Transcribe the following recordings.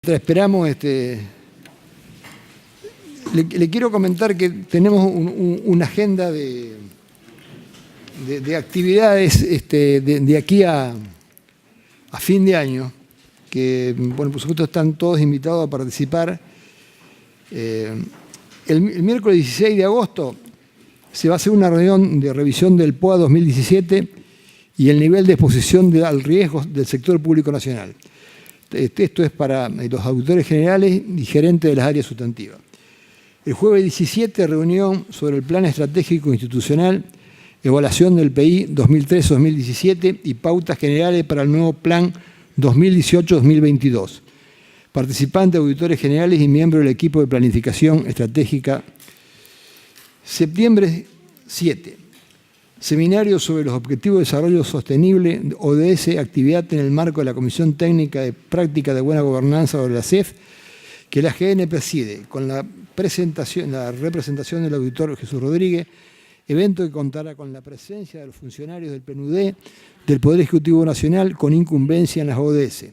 Mientras esperamos, le quiero comentar que tenemos una agenda de actividades de aquí a fin de año, que, bueno, por supuesto están todos invitados a participar. El miércoles 16 de agosto se va a hacer una reunión de revisión del POA 2017 y el nivel de exposición al riesgo del sector público nacional. Esto es para los auditores generales y gerentes de las áreas sustantivas. El jueves 17, reunión sobre el Plan Estratégico Institucional, evaluación del PI 2013-2017 y pautas generales para el nuevo Plan 2018-2022. Participantes, auditores generales y miembros del equipo de planificación estratégica. Septiembre 7. Seminario sobre los Objetivos de Desarrollo Sostenible, ODS, actividad en el marco de la Comisión Técnica de Práctica de Buena Gobernanza de la CEF, que la AGN preside, con la representación del auditor Jesús Rodríguez, evento que contará con la presencia de los funcionarios del PNUD, del Poder Ejecutivo Nacional, con incumbencia en las ODS.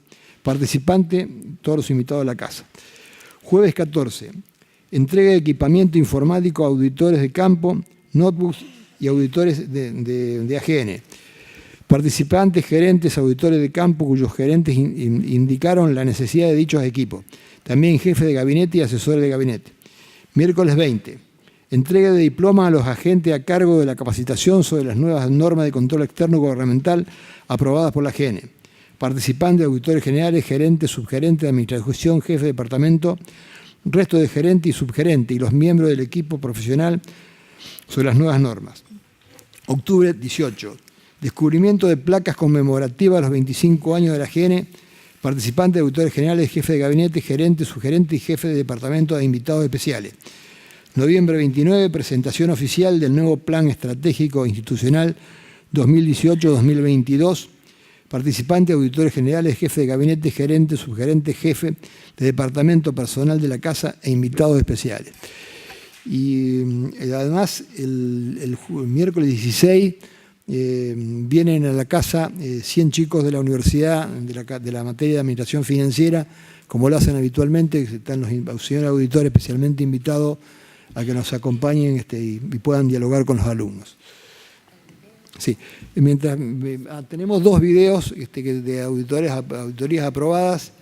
Participante, todos los invitados a la casa. Jueves 14, entrega de equipamiento informático a auditores de campo, notebooks y auditores de AGN. Participantes, gerentes, auditores de campo, cuyos gerentes indicaron la necesidad de dichos equipos. También jefe de gabinete y asesores de gabinete. Miércoles 20, entrega de diploma a los agentes a cargo de la capacitación sobre las nuevas normas de control externo gubernamental aprobadas por la AGN. Participantes, auditores generales, gerentes, subgerentes de administración, jefe de departamento, resto de gerente y subgerente y los miembros del equipo profesional sobre las nuevas normas. Octubre 18. Descubrimiento de placas conmemorativas a los 25 años de la AGN. Participantes, auditores generales, jefe de gabinete, gerente, subgerente y jefe de departamento de invitados especiales. Noviembre 29. Presentación oficial del nuevo Plan Estratégico Institucional 2018-2022. Participantes, auditores generales, jefe de gabinete, gerente, subgerente, jefe de departamento, personal de la casa e invitados especiales. Y además, el miércoles 16 vienen a la casa 100 chicos de la universidad, de la materia de administración financiera, como lo hacen habitualmente. Están los señores auditores especialmente invitados a que nos acompañen y puedan dialogar con los alumnos. Sí, mientras tenemos dos videos de auditorías aprobadas.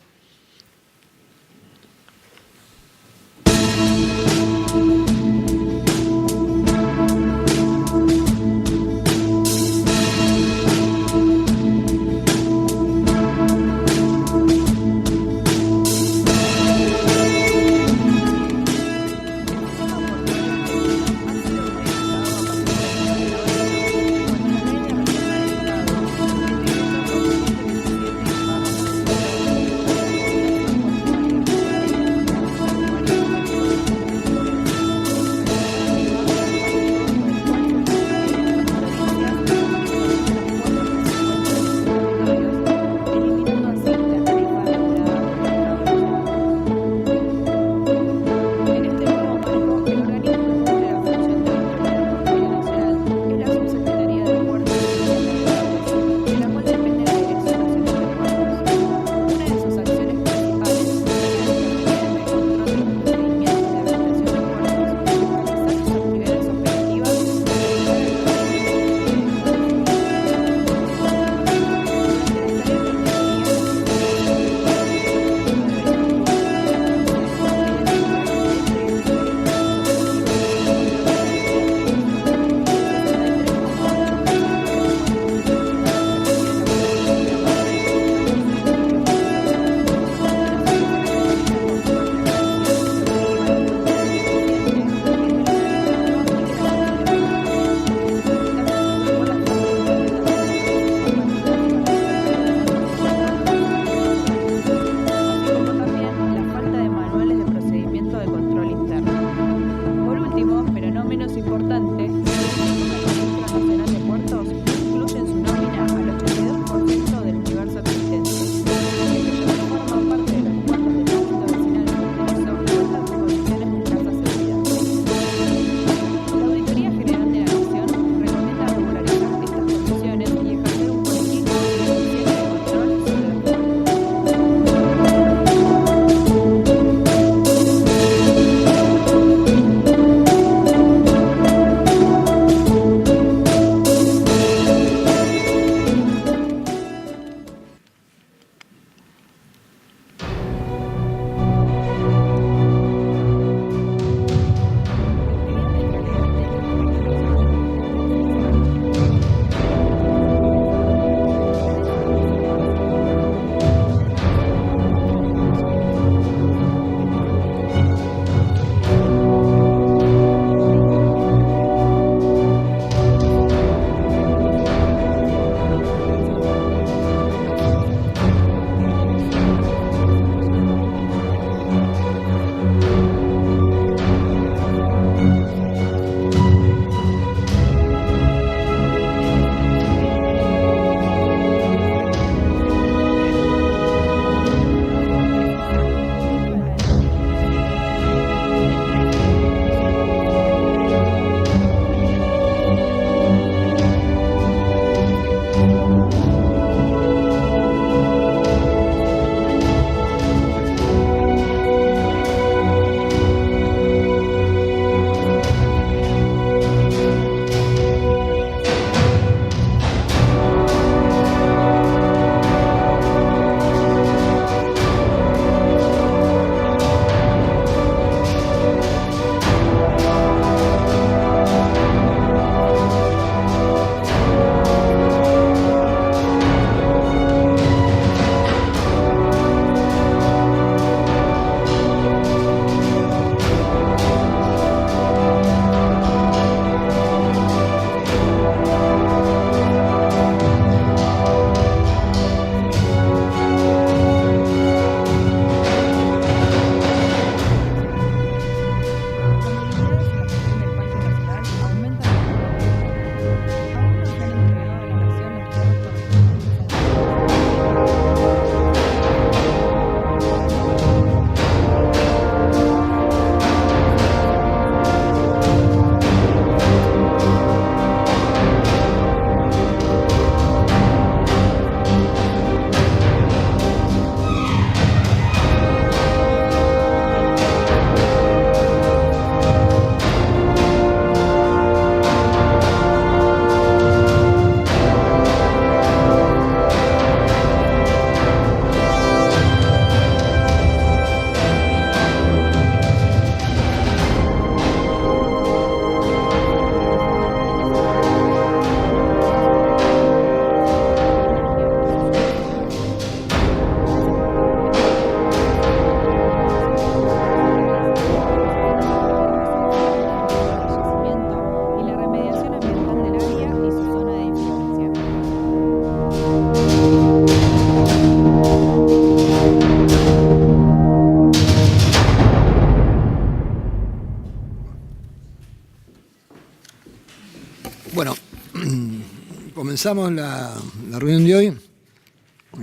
Comenzamos la reunión de hoy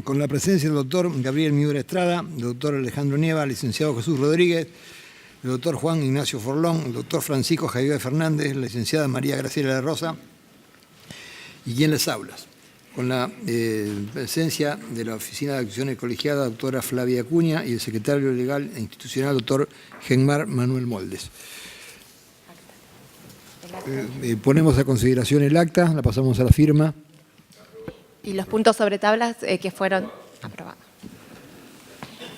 con la presencia del doctor Gabriel Miura Estrada, del doctor Alejandro Nieva, licenciado Jesús Rodríguez, el doctor Juan Ignacio Forlón, el doctor Francisco Javier Fernández, la licenciada María Graciela de Rosa y quien les habla. Con la presencia de la Oficina de Acciones Colegiadas, doctora Flavia Acuña, y el secretario legal e institucional, doctor Genmar Manuel Moldes. Ponemos a consideración el acta, la pasamos a la firma. Y los puntos sobre tablas que fueron aprobados.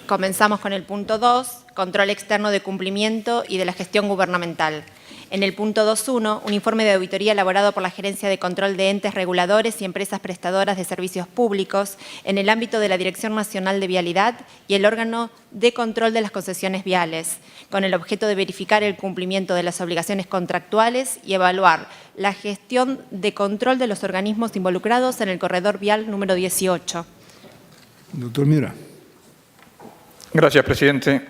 Comenzamos con el punto 2, control externo de cumplimiento y de la gestión gubernamental. En el punto 2.1, un informe de auditoría elaborado por la Gerencia de Control de Entes Reguladores y Empresas Prestadoras de Servicios Públicos en el ámbito de la Dirección Nacional de Vialidad y el órgano de control de las concesiones viales, con el objeto de verificar el cumplimiento de las obligaciones contractuales y evaluar la gestión de control de los organismos involucrados en el corredor vial número 18. Doctor Miura. Gracias, presidente.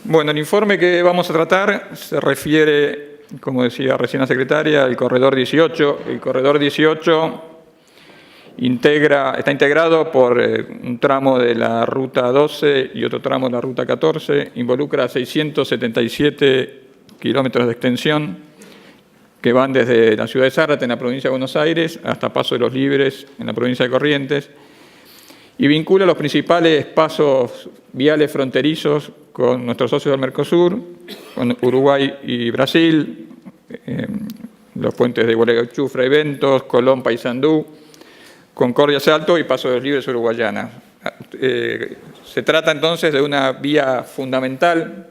Bueno, el informe que vamos a tratar se refiere, como decía recién la secretaria, al corredor 18. El corredor 18 está integrado por un tramo de la ruta 12 y otro tramo de la ruta 14. Involucra 677 kilómetros de extensión que van desde la ciudad de Zárate, en la provincia de Buenos Aires, hasta Paso de los Libres, en la provincia de Corrientes, y vincula los principales pasos viales fronterizos con nuestros socios del Mercosur, con Uruguay y Brasil, los puentes de Gualeguaychú, Fray Bentos, Colón, Paysandú, Concordia, Salto y Paso de los Libres, Uruguayana. Se trata entonces de una vía fundamental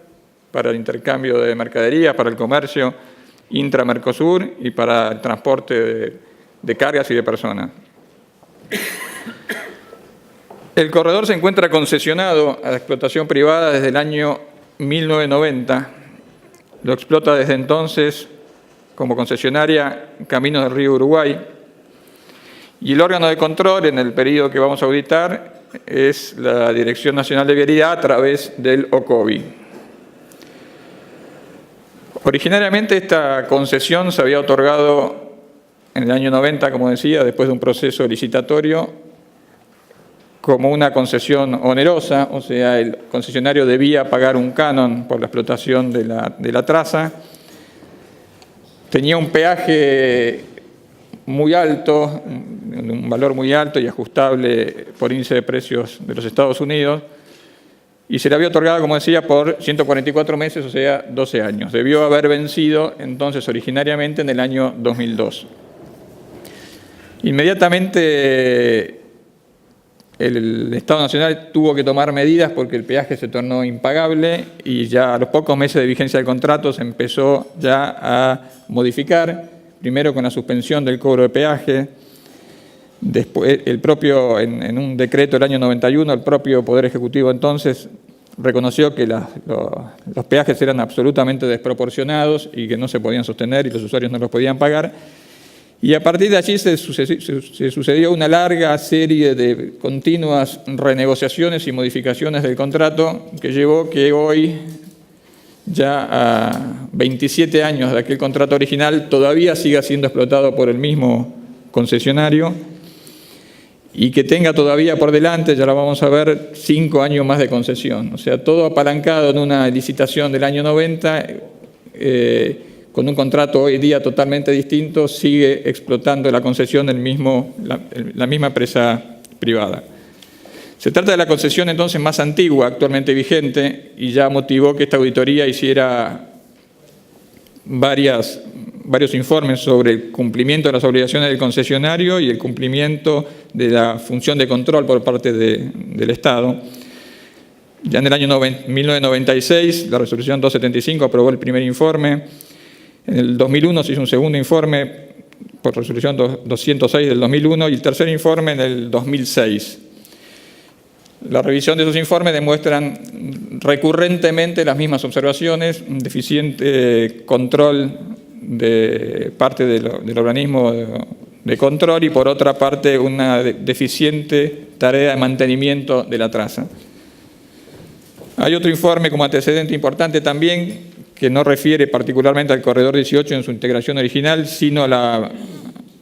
para el intercambio de mercaderías, para el comercio intra-Mercosur y para el transporte de cargas y de personas. El corredor se encuentra concesionado a la explotación privada desde el año 1990. Lo explota desde entonces como concesionaria Caminos del Río Uruguay. Y el órgano de control en el periodo que vamos a auditar es la Dirección Nacional de Vialidad a través del OCOVI. Originariamente esta concesión se había otorgado en el año 90, como decía, después de un proceso licitatorio, como una concesión onerosa, o sea, el concesionario debía pagar un canon por la explotación de la traza. Tenía un peaje muy alto, un valor muy alto y ajustable por índice de precios de los Estados Unidos, y se le había otorgado, como decía, por 144 meses, o sea, 12 años. Debió haber vencido entonces originariamente en el año 2002. Inmediatamente el Estado Nacional tuvo que tomar medidas porque el peaje se tornó impagable y ya a los pocos meses de vigencia del contrato se empezó ya a modificar, primero con la suspensión del cobro de peaje, después en un decreto del año 91, el propio Poder Ejecutivo entonces reconoció que los peajes eran absolutamente desproporcionados y que no se podían sostener y los usuarios no los podían pagar. Y a partir de allí se sucedió una larga serie de continuas renegociaciones y modificaciones del contrato que llevó que hoy, ya a 27 años de aquel contrato original, todavía siga siendo explotado por el mismo concesionario y que tenga todavía por delante, ya lo vamos a ver, 5 años más de concesión. O sea, todo apalancado en una licitación del año 90, con un contrato hoy día totalmente distinto, sigue explotando la concesión la misma empresa privada. Se trata de la concesión entonces más antigua actualmente vigente y ya motivó que esta auditoría hiciera varios informes sobre el cumplimiento de las obligaciones del concesionario y el cumplimiento de la función de control por parte del Estado. Ya en el año 1996, la resolución 275 aprobó el primer informe. En el 2001 se hizo un segundo informe por resolución 206 del 2001 y el tercer informe en el 2006. La revisión de esos informes demuestran recurrentemente las mismas observaciones, un deficiente control de parte del organismo de control y por otra parte una deficiente tarea de mantenimiento de la traza. Hay otro informe como antecedente importante también que no refiere particularmente al corredor 18 en su integración original, sino a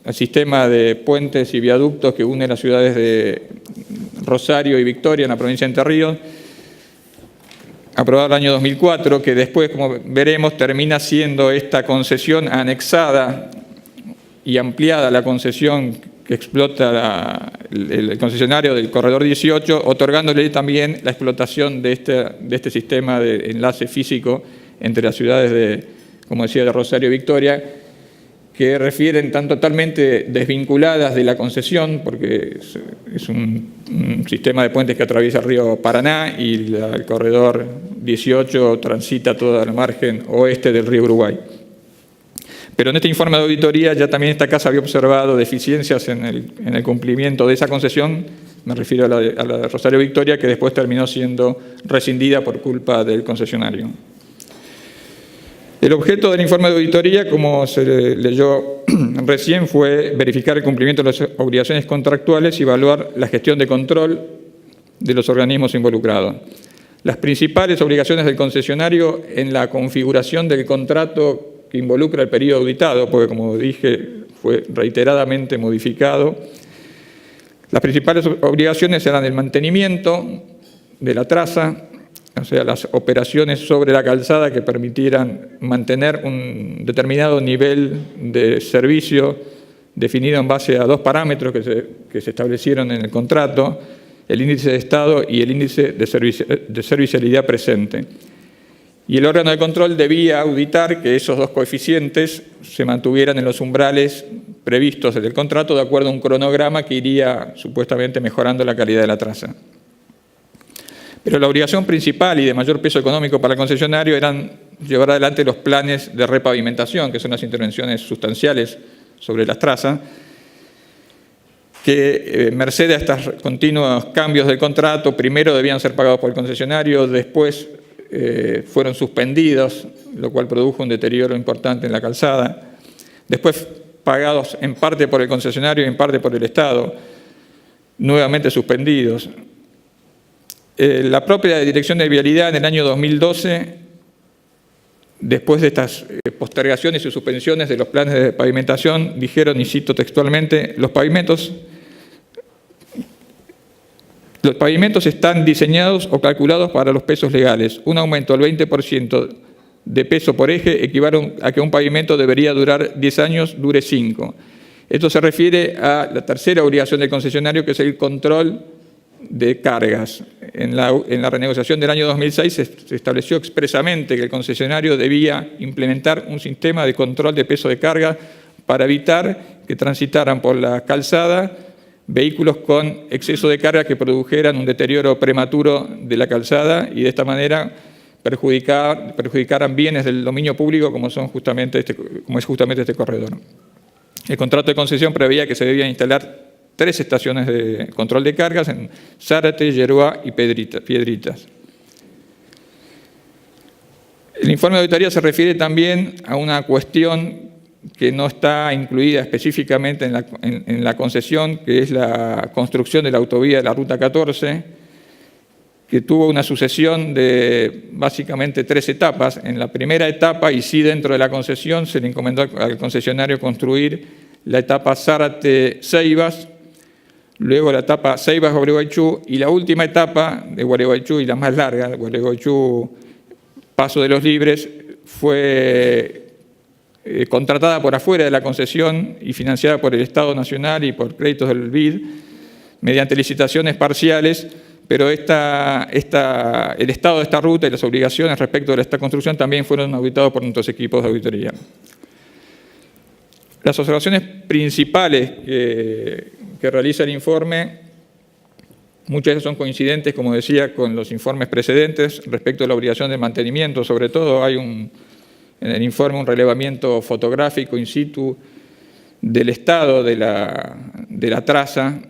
sistema de puentes y viaductos que une las ciudades de Rosario y Victoria en la provincia de Entre Ríos, aprobado el año 2004, que después, como veremos, termina siendo esta concesión anexada y ampliada a la concesión que explota el concesionario del Corredor 18, otorgándole también la explotación de este sistema de enlace físico entre las ciudades de, como decía, de Rosario y Victoria, que están totalmente desvinculadas de la concesión, porque es un sistema de puentes que atraviesa el río Paraná y el Corredor 18 transita toda la margen oeste del río Uruguay. Pero en este informe de auditoría ya también esta casa había observado deficiencias en el cumplimiento de esa concesión, me refiero a la de Rosario Victoria, que después terminó siendo rescindida por culpa del concesionario. El objeto del informe de auditoría, como se leyó recién, fue verificar el cumplimiento de las obligaciones contractuales y evaluar la gestión de control de los organismos involucrados. Las principales obligaciones del concesionario en la configuración del contrato que involucra el periodo auditado, porque como dije, fue reiteradamente modificado. Las principales obligaciones eran el mantenimiento de la traza, o sea, las operaciones sobre la calzada que permitieran mantener un determinado nivel de servicio definido en base a dos parámetros que se establecieron en el contrato, el índice de estado y el índice de servicialidad presente. Y el órgano de control debía auditar que esos dos coeficientes se mantuvieran en los umbrales previstos en el contrato de acuerdo a un cronograma que iría supuestamente mejorando la calidad de la traza. Pero la obligación principal y de mayor peso económico para el concesionario eran llevar adelante los planes de repavimentación, que son las intervenciones sustanciales sobre las trazas, que merced a estos continuos cambios del contrato, primero debían ser pagados por el concesionario, después fueron suspendidos, lo cual produjo un deterioro importante en la calzada, después pagados en parte por el concesionario y en parte por el Estado, nuevamente suspendidos. La propia Dirección de Vialidad en el año 2012, después de estas postergaciones y suspensiones de los planes de pavimentación, dijeron, y cito textualmente, los pavimentos están diseñados o calculados para los pesos legales. Un aumento del 20% de peso por eje equivale a que un pavimento debería durar 10 años, dure 5. Esto se refiere a la tercera obligación del concesionario, que es el control de cargas. En la renegociación del año 2006 se estableció expresamente que el concesionario debía implementar un sistema de control de peso de carga para evitar que transitaran por la calzada vehículos con exceso de carga que produjeran un deterioro prematuro de la calzada y de esta manera perjudicaran bienes del dominio público como es justamente este corredor. El contrato de concesión preveía que se debían instalar 3 estaciones de control de cargas en Zárate, Yeruá y Piedritas. El informe de auditoría se refiere también a una cuestión que no está incluida específicamente en la concesión, que es la construcción de la autovía de la Ruta 14, que tuvo una sucesión de básicamente 3 etapas. En la primera etapa, y sí dentro de la concesión, se le encomendó al concesionario construir la etapa Zárate-Ceibas, luego la etapa Ceibas-Gualeguaychú y la última etapa de Gualeguaychú y la más larga, Gualeguaychú-Paso de los Libres, fue contratada por afuera de la concesión y financiada por el Estado Nacional y por créditos del BID mediante licitaciones parciales, pero el estado de esta ruta y las obligaciones respecto de esta construcción también fueron auditados por nuestros equipos de auditoría. Las observaciones principales que realiza el informe, muchas de ellas son coincidentes, como decía, con los informes precedentes respecto a la obligación de mantenimiento. Sobre todo hay en el informe un relevamiento fotográfico in situ del estado de la traza,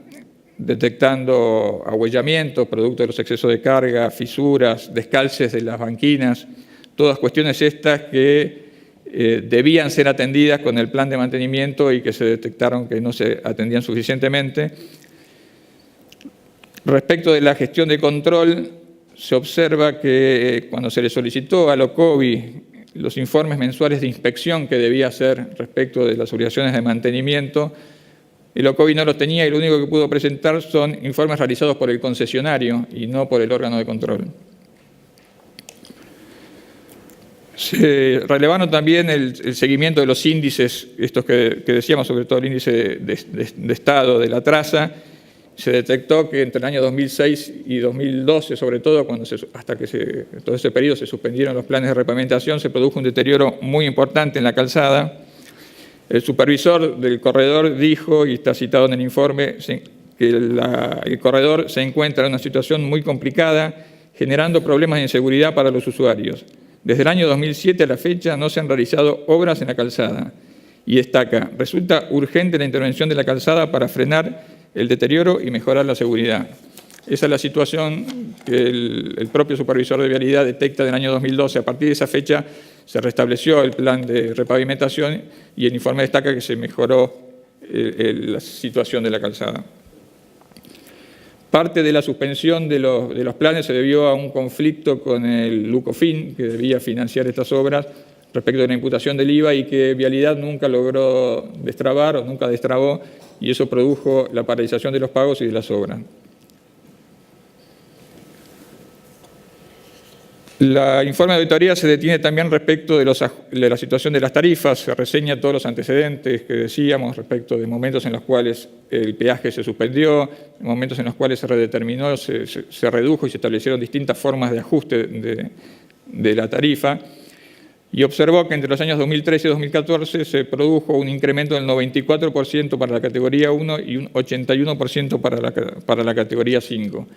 detectando ahuellamientos, producto de los excesos de carga, fisuras, descalces de las banquinas, todas cuestiones estas que debían ser atendidas con el plan de mantenimiento y que se detectaron que no se atendían suficientemente. Respecto de la gestión de control, se observa que cuando se le solicitó a Locovi los informes mensuales de inspección que debía hacer respecto de las obligaciones de mantenimiento. El OCOBI no los tenía y lo único que pudo presentar son informes realizados por el concesionario y no por el órgano de control. Se relevaron también el seguimiento de los índices, estos que decíamos, sobre todo el índice de estado de la traza. Se detectó que entre el año 2006 y 2012, sobre todo, hasta que todo ese periodo se suspendieron los planes de repavimentación, se produjo un deterioro muy importante en la calzada. El supervisor del corredor dijo, y está citado en el informe, que el corredor se encuentra en una situación muy complicada, generando problemas de inseguridad para los usuarios. Desde el año 2007 a la fecha no se han realizado obras en la calzada. Y destaca, resulta urgente la intervención de la calzada para frenar el deterioro y mejorar la seguridad. Esa es la situación que el propio supervisor de vialidad detecta del año 2012. A partir de esa fecha se restableció el plan de repavimentación y el informe destaca que se mejoró la situación de la calzada. Parte de la suspensión de los planes se debió a un conflicto con el Lucofin, que debía financiar estas obras, respecto de la imputación del IVA y que Vialidad nunca logró destrabar o nunca destrabó, y eso produjo la paralización de los pagos y de las obras. El informe de auditoría se detiene también respecto de la situación de las tarifas, se reseña todos los antecedentes que decíamos respecto de momentos en los cuales el peaje se suspendió, momentos en los cuales se redeterminó, se redujo y se establecieron distintas formas de ajuste de la tarifa, y observó que entre los años 2013 y 2014 se produjo un incremento del 94% para la categoría 1 y un 81% para la categoría 5.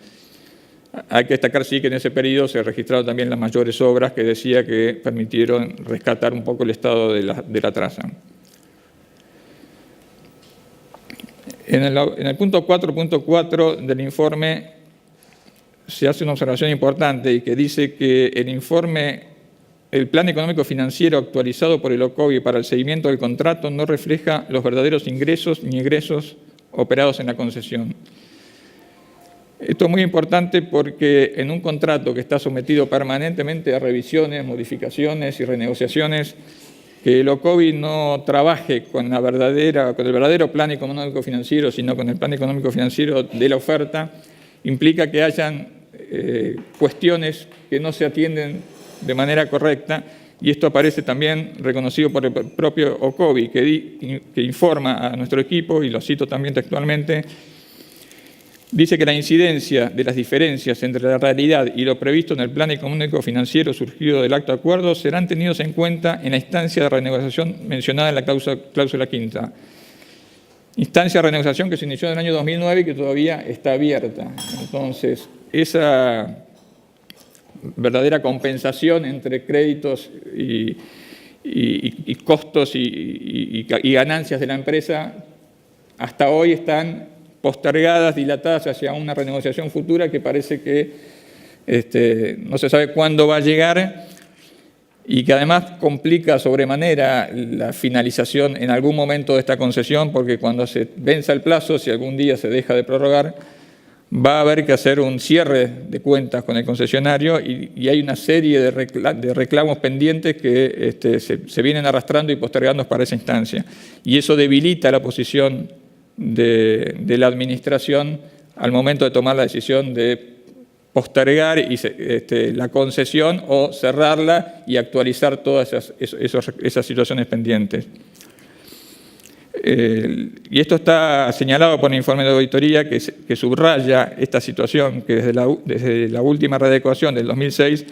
Hay que destacar, sí, que en ese periodo se registraron también las mayores obras que decía que permitieron rescatar un poco el estado de la traza. En el punto 4.4 del informe se hace una observación importante y que dice que el plan económico financiero actualizado por el OCOBI para el seguimiento del contrato no refleja los verdaderos ingresos ni egresos operados en la concesión. Esto es muy importante porque en un contrato que está sometido permanentemente a revisiones, modificaciones y renegociaciones, que el OCOBI no trabaje con el verdadero plan económico financiero, sino con el plan económico financiero de la oferta, implica que hayan cuestiones que no se atienden de manera correcta, y esto aparece también reconocido por el propio OCOBI, que informa a nuestro equipo, y lo cito también textualmente. Dice que la incidencia de las diferencias entre la realidad y lo previsto en el plan económico financiero surgido del acto de acuerdo serán tenidos en cuenta en la instancia de renegociación mencionada en la cláusula quinta. Instancia de renegociación que se inició en el año 2009 y que todavía está abierta. Entonces, esa verdadera compensación entre créditos y costos y ganancias de la empresa hasta hoy están postergadas, dilatadas hacia una renegociación futura que parece que no se sabe cuándo va a llegar y que además complica sobremanera la finalización en algún momento de esta concesión, porque cuando se venza el plazo, si algún día se deja de prorrogar, va a haber que hacer un cierre de cuentas con el concesionario y hay una serie de reclamos pendientes que se vienen arrastrando y postergando para esa instancia. Y eso debilita la posición de la administración al momento de tomar la decisión de postergar la concesión o cerrarla y actualizar todas esas situaciones pendientes. Y esto está señalado por el informe de auditoría que subraya esta situación, que desde la última readecuación del 2006,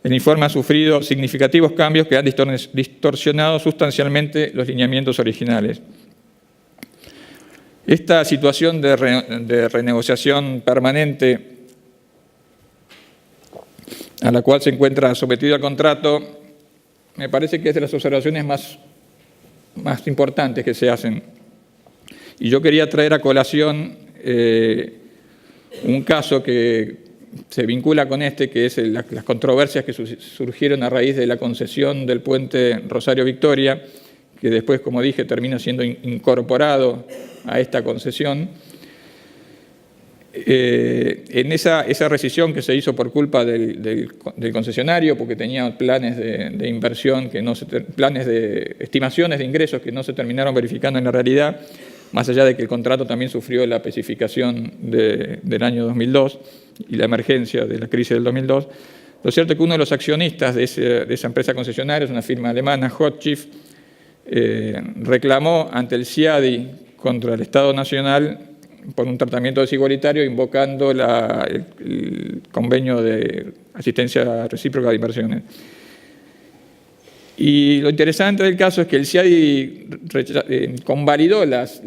el informe ha sufrido significativos cambios que han distorsionado sustancialmente los lineamientos originales. Esta situación de renegociación permanente a la cual se encuentra sometido el contrato, me parece que es de las observaciones más importantes que se hacen. Y yo quería traer a colación un caso que se vincula con que es las controversias que surgieron a raíz de la concesión del puente Rosario Victoria, que después, como dije, termina siendo incorporado a esta concesión. En esa rescisión que se hizo por culpa del concesionario, porque tenía planes de inversión, planes de estimaciones de ingresos que no se terminaron verificando en la realidad, más allá de que el contrato también sufrió la especificación del año 2002 y la emergencia de la crisis del 2002, lo cierto es que uno de los accionistas de esa empresa concesionaria, es una firma alemana, Hochschiff, reclamó ante el CIADI contra el Estado Nacional por un tratamiento desigualitario, invocando el convenio de asistencia recíproca de inversiones. Y lo interesante del caso es que el CIADI convalidó las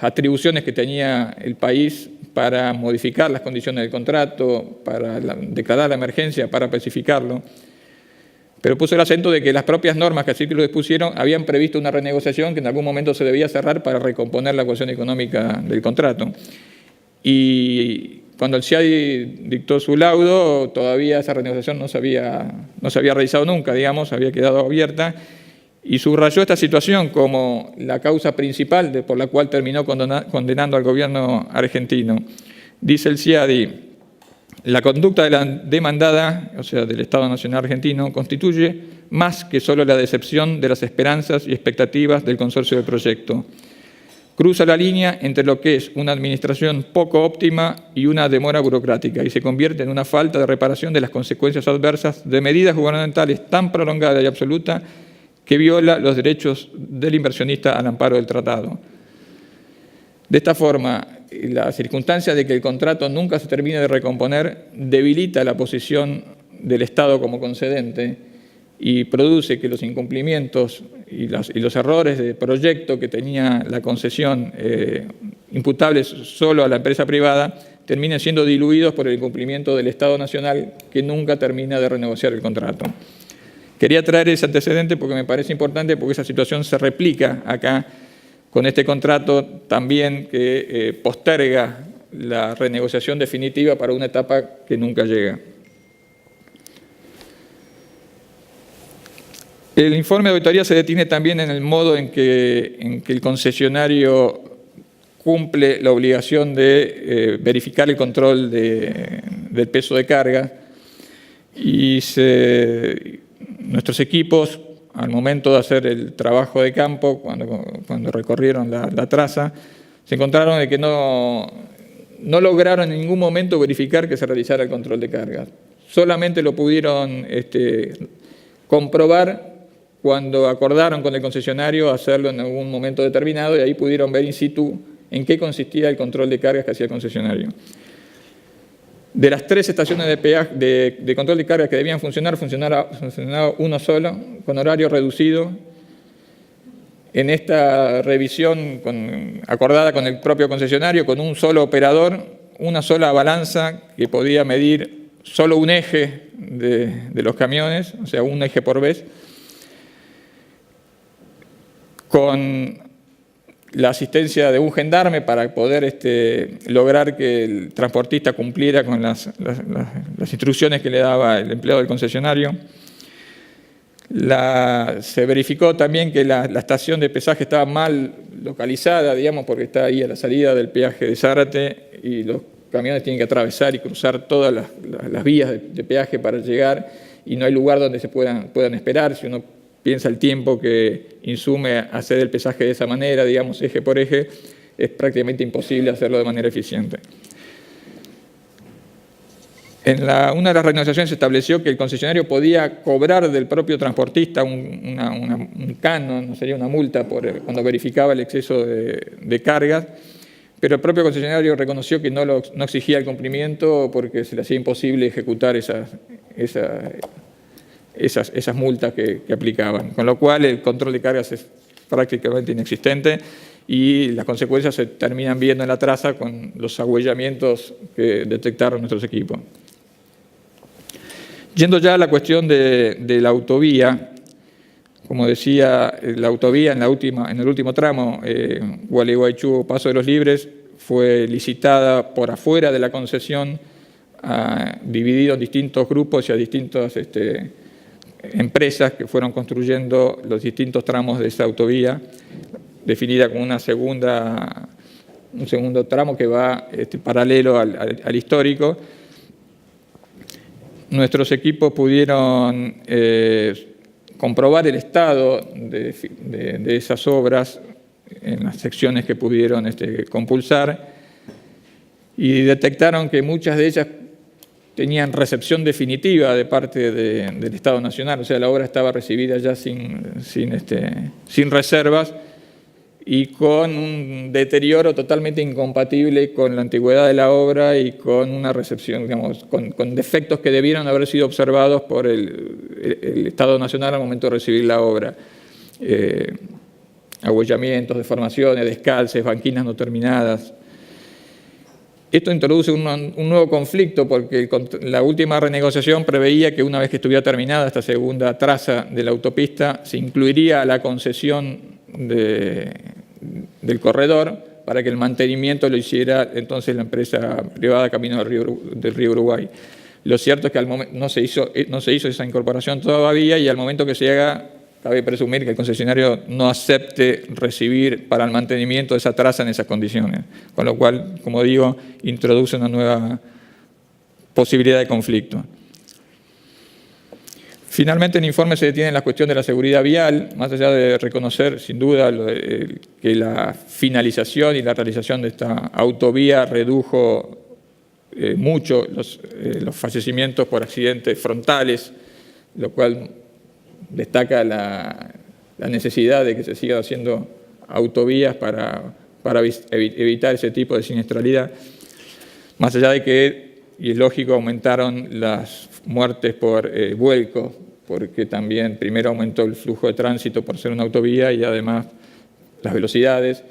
atribuciones que tenía el país para modificar las condiciones del contrato, para declarar la emergencia, para especificarlo, pero puso el acento de que las propias normas que así lo dispusieron habían previsto una renegociación que en algún momento se debía cerrar para recomponer la ecuación económica del contrato. Y cuando el CIADI dictó su laudo, todavía esa renegociación no se había realizado nunca, digamos, había quedado abierta, y subrayó esta situación como la causa principal por la cual terminó condenando al gobierno argentino. Dice el CIADI: la conducta de la demandada, o sea, del Estado Nacional Argentino, constituye más que solo la decepción de las esperanzas y expectativas del consorcio del proyecto. Cruza la línea entre lo que es una administración poco óptima y una demora burocrática y se convierte en una falta de reparación de las consecuencias adversas de medidas gubernamentales tan prolongadas y absolutas que viola los derechos del inversionista al amparo del tratado. De esta forma, la circunstancia de que el contrato nunca se termine de recomponer debilita la posición del Estado como concedente y produce que los incumplimientos y los errores de proyecto que tenía la concesión imputables solo a la empresa privada terminen siendo diluidos por el incumplimiento del Estado Nacional, que nunca termina de renegociar el contrato. Quería traer ese antecedente porque me parece importante, porque esa situación se replica acá con este contrato también que posterga la renegociación definitiva para una etapa que nunca llega. El informe de auditoría se detiene también en el modo en que el concesionario cumple la obligación de verificar el control del peso de carga y nuestros equipos, al momento de hacer el trabajo de campo, cuando recorrieron la traza, se encontraron de que no lograron en ningún momento verificar que se realizara el control de carga. Solamente lo pudieron comprobar cuando acordaron con el concesionario hacerlo en algún momento determinado, y ahí pudieron ver in situ en qué consistía el control de cargas que hacía el concesionario. De las 3 estaciones de control de cargas que debían funcionaba uno solo, con horario reducido. En esta revisión acordada con el propio concesionario, con un solo operador, una sola balanza que podía medir solo un eje de los camiones, o sea, un eje por vez, con la asistencia de un gendarme para poder lograr que el transportista cumpliera con las instrucciones que le daba el empleado del concesionario. Se verificó también que la estación de pesaje estaba mal localizada, digamos, porque está ahí a la salida del peaje de Zárate y los camiones tienen que atravesar y cruzar todas las vías de peaje para llegar, y no hay lugar donde se puedan esperar. Si uno piensa el tiempo que insume hacer el pesaje de esa manera, digamos, eje por eje, es prácticamente imposible hacerlo de manera eficiente. En una de las renegociaciones se estableció que el concesionario podía cobrar del propio transportista un canon, no sería una multa, cuando verificaba el exceso de cargas, pero el propio concesionario reconoció que no exigía el cumplimiento porque se le hacía imposible ejecutar esas multas que aplicaban, con lo cual el control de cargas es prácticamente inexistente y las consecuencias se terminan viendo en la traza con los agüellamientos que detectaron nuestros equipos. Yendo ya a la cuestión de la autovía, como decía, la autovía en el último tramo, Gualeguaychú-Paso de los Libres, fue licitada por afuera de la concesión, dividido en distintos grupos y a distintas empresas que fueron construyendo los distintos tramos de esa autovía, definida como una segunda un segundo tramo que va paralelo al histórico. Nuestros equipos pudieron comprobar el estado de esas obras en las secciones que pudieron compulsar y detectaron que muchas de ellas tenían recepción definitiva de parte del Estado Nacional, o sea, la obra estaba recibida ya sin reservas y con un deterioro totalmente incompatible con la antigüedad de la obra y con una recepción, digamos, con defectos que debieron haber sido observados por el Estado Nacional al momento de recibir la obra. Abollamientos, deformaciones, descalces, banquinas no terminadas. Esto introduce un nuevo conflicto porque la última renegociación preveía que una vez que estuviera terminada esta segunda traza de la autopista, se incluiría la concesión del corredor para que el mantenimiento lo hiciera entonces la empresa privada Caminos del Río Uruguay. Lo cierto es que al momento no se hizo esa incorporación todavía y al momento que se haga, cabe presumir que el concesionario no acepte recibir para el mantenimiento de esa traza en esas condiciones, con lo cual, como digo, introduce una nueva posibilidad de conflicto. Finalmente, el informe se detiene en la cuestión de la seguridad vial, más allá de reconocer, sin duda, que la finalización y la realización de esta autovía redujo mucho los fallecimientos por accidentes frontales, lo cual destaca la necesidad de que se sigan haciendo autovías para evitar ese tipo de siniestralidad. Más allá de que, y es lógico, aumentaron las muertes por vuelco, porque también primero aumentó el flujo de tránsito por ser una autovía y además las velocidades,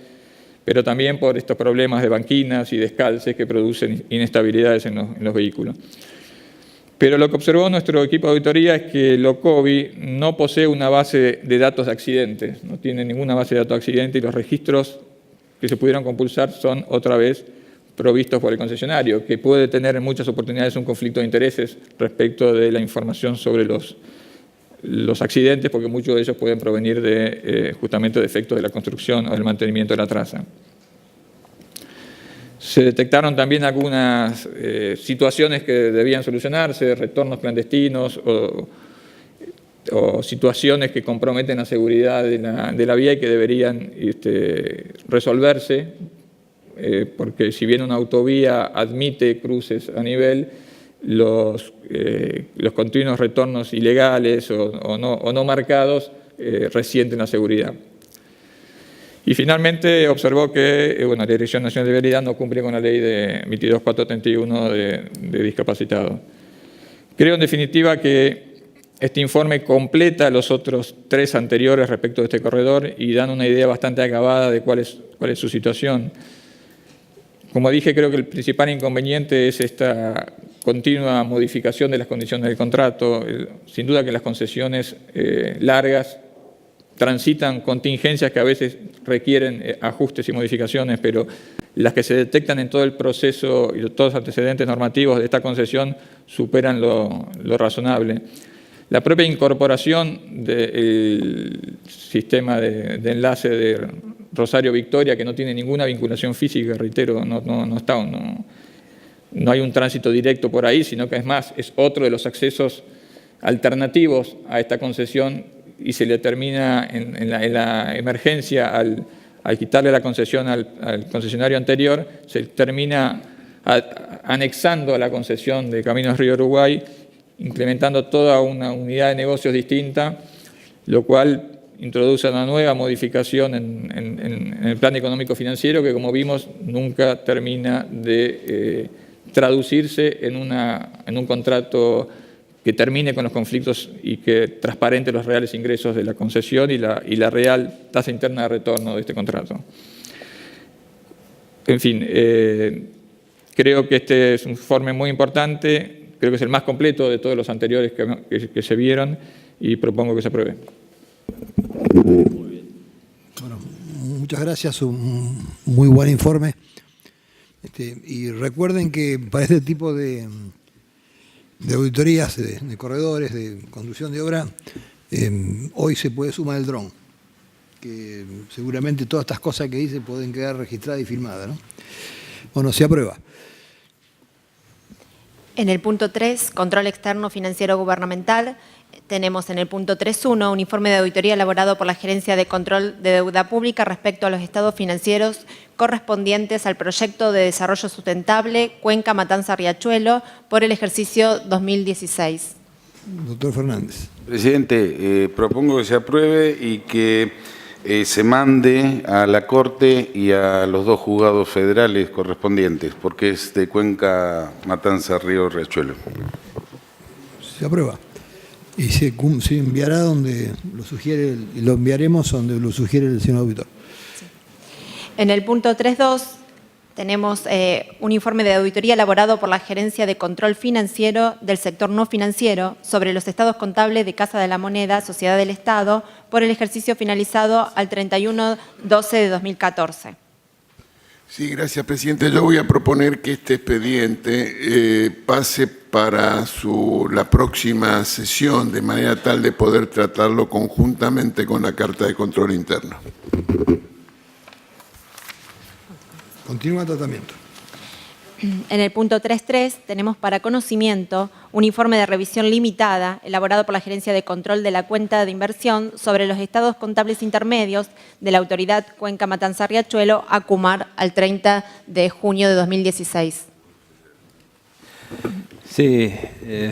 pero también por estos problemas de banquinas y descalces que producen inestabilidades en los vehículos. Pero lo que observó nuestro equipo de auditoría es que el OCOVI no posee una base de datos de accidentes, no tiene ninguna base de datos de accidentes y los registros que se pudieron compulsar son otra vez provistos por el concesionario, que puede tener en muchas oportunidades un conflicto de intereses respecto de la información sobre los accidentes, porque muchos de ellos pueden provenir de justamente de efectos de la construcción o del mantenimiento de la traza. Se detectaron también algunas situaciones que debían solucionarse, retornos clandestinos o situaciones que comprometen la seguridad de la vía y que deberían resolverse, porque si bien una autovía admite cruces a nivel, los continuos retornos ilegales o no marcados resienten la seguridad. Y finalmente observó que la Dirección Nacional de Vialidad no cumple con la ley de 22431 de discapacitados. Creo en definitiva que este informe completa los otros 3 anteriores respecto de este corredor y dan una idea bastante acabada de cuál es su situación. Como dije, creo que el principal inconveniente es esta continua modificación de las condiciones del contrato. Sin duda que las concesiones largas transitan contingencias que a veces requieren ajustes y modificaciones, pero las que se detectan en todo el proceso y todos los antecedentes normativos de esta concesión superan lo razonable. La propia incorporación del sistema de enlace de Rosario Victoria, que no tiene ninguna vinculación física, reitero, no hay un tránsito directo por ahí, sino que es más, es otro de los accesos alternativos a esta concesión y se le termina en la emergencia al quitarle la concesión al concesionario anterior, se termina anexando a la concesión de Caminos Río Uruguay, implementando toda una unidad de negocios distinta, lo cual introduce una nueva modificación en el plan económico financiero que, como vimos, nunca termina de traducirse en un contrato que termine con los conflictos y que transparente los reales ingresos de la concesión y la real tasa interna de retorno de este contrato. En fin, creo que este es un informe muy importante, creo que es el más completo de todos los anteriores que se vieron y propongo que se apruebe. Bueno, muchas gracias, un muy buen informe. Y recuerden que para este tipo de auditorías, de corredores, de construcción de obra, hoy se puede sumar el dron, que seguramente todas estas cosas que dice pueden quedar registradas y filmadas, ¿no? Bueno, se aprueba. En el punto 3, control externo financiero gubernamental, tenemos en el punto 3.1 un informe de auditoría elaborado por la Gerencia de Control de Deuda Pública respecto a los estados financieros correspondientes al proyecto de desarrollo sustentable Cuenca Matanza-Riachuelo por el ejercicio 2016. Doctor Fernández. Presidente, propongo que se apruebe y que se mande a la Corte y a los 2 juzgados federales correspondientes, porque es de Cuenca Matanza-Río Riachuelo. Se aprueba. Y se enviará donde lo sugiere, y lo enviaremos donde lo sugiere el señor auditor. En el punto 3.2 tenemos un informe de auditoría elaborado por la Gerencia de Control Financiero del Sector No Financiero sobre los estados contables de Casa de la Moneda, Sociedad del Estado, por el ejercicio finalizado al 31/12 de 2014. Sí, gracias, presidente. Yo voy a proponer que este expediente pase para la próxima sesión, de manera tal de poder tratarlo conjuntamente con la Carta de Control Interno. Continúa el tratamiento. En el punto 3.3 tenemos para conocimiento un informe de revisión limitada elaborado por la Gerencia de Control de la Cuenta de Inversión sobre los estados contables intermedios de la Autoridad Cuenca Matanza-Riachuelo a Cumar al 30 de junio de 2016. Sí,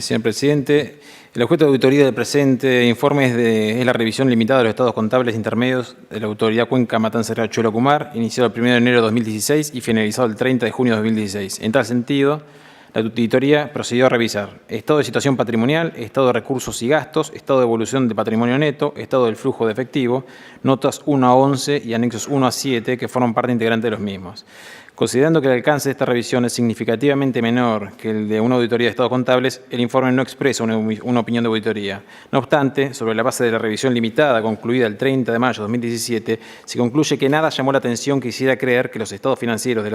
señor presidente. El objeto de auditoría del presente informe es la revisión limitada de los estados contables intermedios de la Autoridad Cuenca Matanza-Riachuelo Cumar, iniciado el 1 de enero de 2016 y finalizado el 30 de junio de 2016. En tal sentido, la auditoría procedió a revisar estado de situación patrimonial, estado de recursos y gastos, estado de evolución de patrimonio neto, estado del flujo de efectivo, notas 1 a 11 y anexos 1 a 7 que forman parte integrante de los mismos. Considerando que el alcance de esta revisión es significativamente menor que el de una auditoría de estados contables, el informe no expresa una opinión de auditoría. No obstante, sobre la base de la revisión limitada concluida el 30 de mayo de 2017, se concluye que nada llamó la atención que hiciera creer que los estados financieros de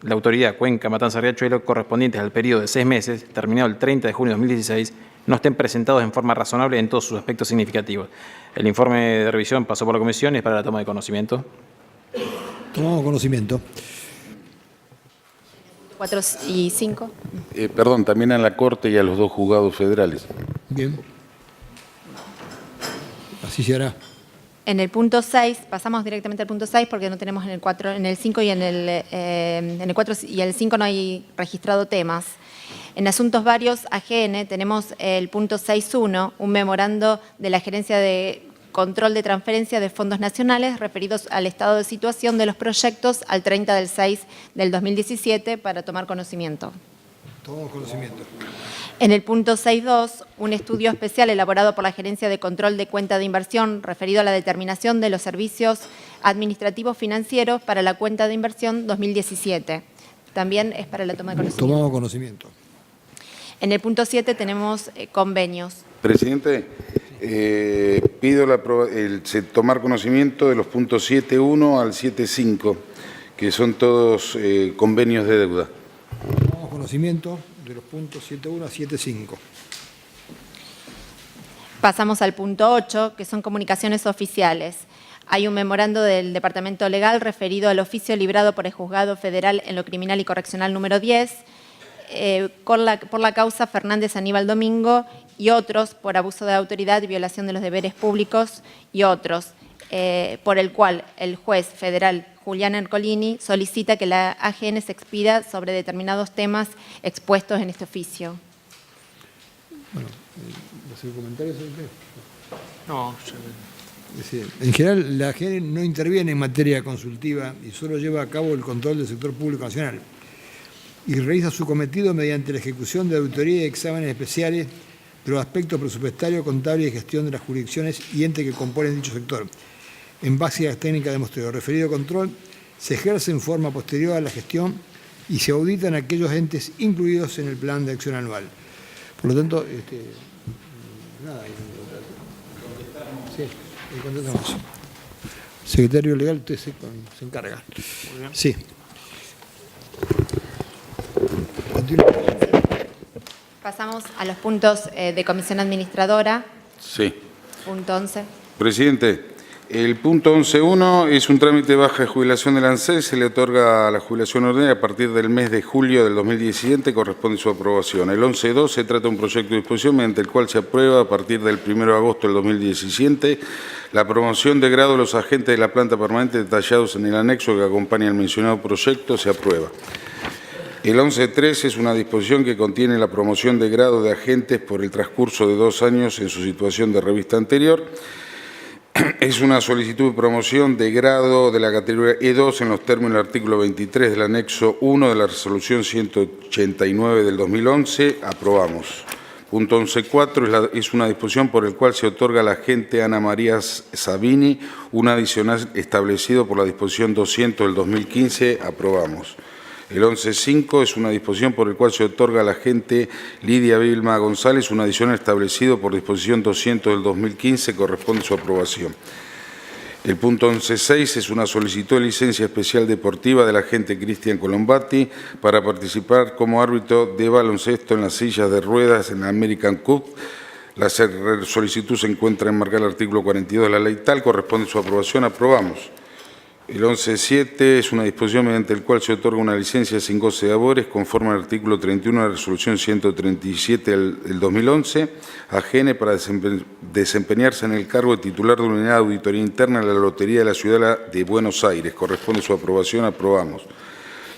la Autoridad Cuenca Matanza-Riachuelo correspondientes al periodo de 6 meses, terminado el 30 de junio de 2016, no estén presentados en forma razonable en todos sus aspectos significativos. El informe de revisión pasó por la comisión y es para la toma de conocimiento. Tomamos conocimiento. 4 y 5. Perdón, también a la Corte y a los 2 juzgados federales. Bien. Así se hará. En el punto 6, pasamos directamente al punto 6 porque no tenemos en el 4, en el 5 y en el 4 y el 5 no hay registrado temas. En asuntos varios AGN tenemos el punto 6.1, un memorando de la Gerencia de Control de Transferencia de Fondos Nacionales referidos al estado de situación de los proyectos al 30 del 6 del 2017 para tomar conocimiento. Tomamos conocimiento. En el punto 6.2, un estudio especial elaborado por la Gerencia de Control de Cuenta de Inversión referido a la determinación de los servicios administrativos financieros para la cuenta de inversión 2017. También es para la toma de conocimiento. Tomamos conocimiento. En el punto 7 tenemos convenios. Presidente, pido tomar conocimiento de los puntos 7.1 al 7.5, que son todos convenios de deuda. Tomamos conocimiento de los puntos 7.1 a 7.5. Pasamos al punto 8, que son comunicaciones oficiales. Hay un memorando del Departamento Legal referido al oficio librado por el Juzgado Federal en lo Criminal y Correccional número 10, por la causa Fernández Aníbal Domingo y otros por abuso de autoridad y violación de los deberes públicos y otros, por el cual el juez federal Julián Ercolini solicita que la AGN se expida sobre determinados temas expuestos en este oficio. Bueno, ¿hacer comentarios sobre esto? No, En general, la AGN no interviene en materia consultiva y solo lleva a cabo el control del sector público nacional y realiza su cometido mediante la ejecución de auditoría y exámenes especiales de los aspectos presupuestario, contable y gestión de las jurisdicciones y entes que componen dicho sector. En base a las técnicas de muestreo, referido control se ejerce en forma posterior a la gestión y se auditan aquellos entes incluidos en el plan de acción anual. Por lo tanto, nada. Sí, contestamos. Secretario Legal, usted se encarga. Sí. Continúa. Pasamos a los puntos de comisión administradora. Sí. Punto 11. Presidente, El punto 11.1 es un trámite de baja de jubilación del ANSES. Se le otorga la jubilación ordinaria a partir del mes de julio del 2017, corresponde su aprobación. El 11.2 se trata de un proyecto de disposición mediante el cual se aprueba a partir del 1 de agosto del 2017 la promoción de grado de los agentes de la planta permanente detallados en el anexo que acompaña el mencionado proyecto. Se aprueba. El 11.3 es una disposición que contiene la promoción de grado de agentes por el transcurso de 2 años en su situación de revista anterior. Es una solicitud de promoción de grado de la categoría E2 en los términos del artículo 23 del anexo 1 de la resolución 189 del 2011. Aprobamos. Punto 11.4 es una disposición por el cual se otorga a la agente Ana María Sabini un adicional establecido por la disposición 200 del 2015. Aprobamos. El 11.5 es una disposición por el cual se otorga a la agente Lidia Vilma González un adicional establecido por disposición 200 del 2015, corresponde su aprobación. El punto 11.6 es una solicitud de licencia especial deportiva del agente Cristian Colombati para participar como árbitro de baloncesto en las sillas de ruedas en la American Cup. La solicitud se encuentra enmarcada en el artículo 42 de la ley tal, corresponde su aprobación. Aprobamos. El 11.7 es una disposición mediante la cual se otorga una licencia sin goce de labores conforme al artículo 31 de la resolución 137 del 2011 a GN para desempeñarse en el cargo de titular de una unidad de auditoría interna en la Lotería de la Ciudad de Buenos Aires. Corresponde su aprobación. Aprobamos.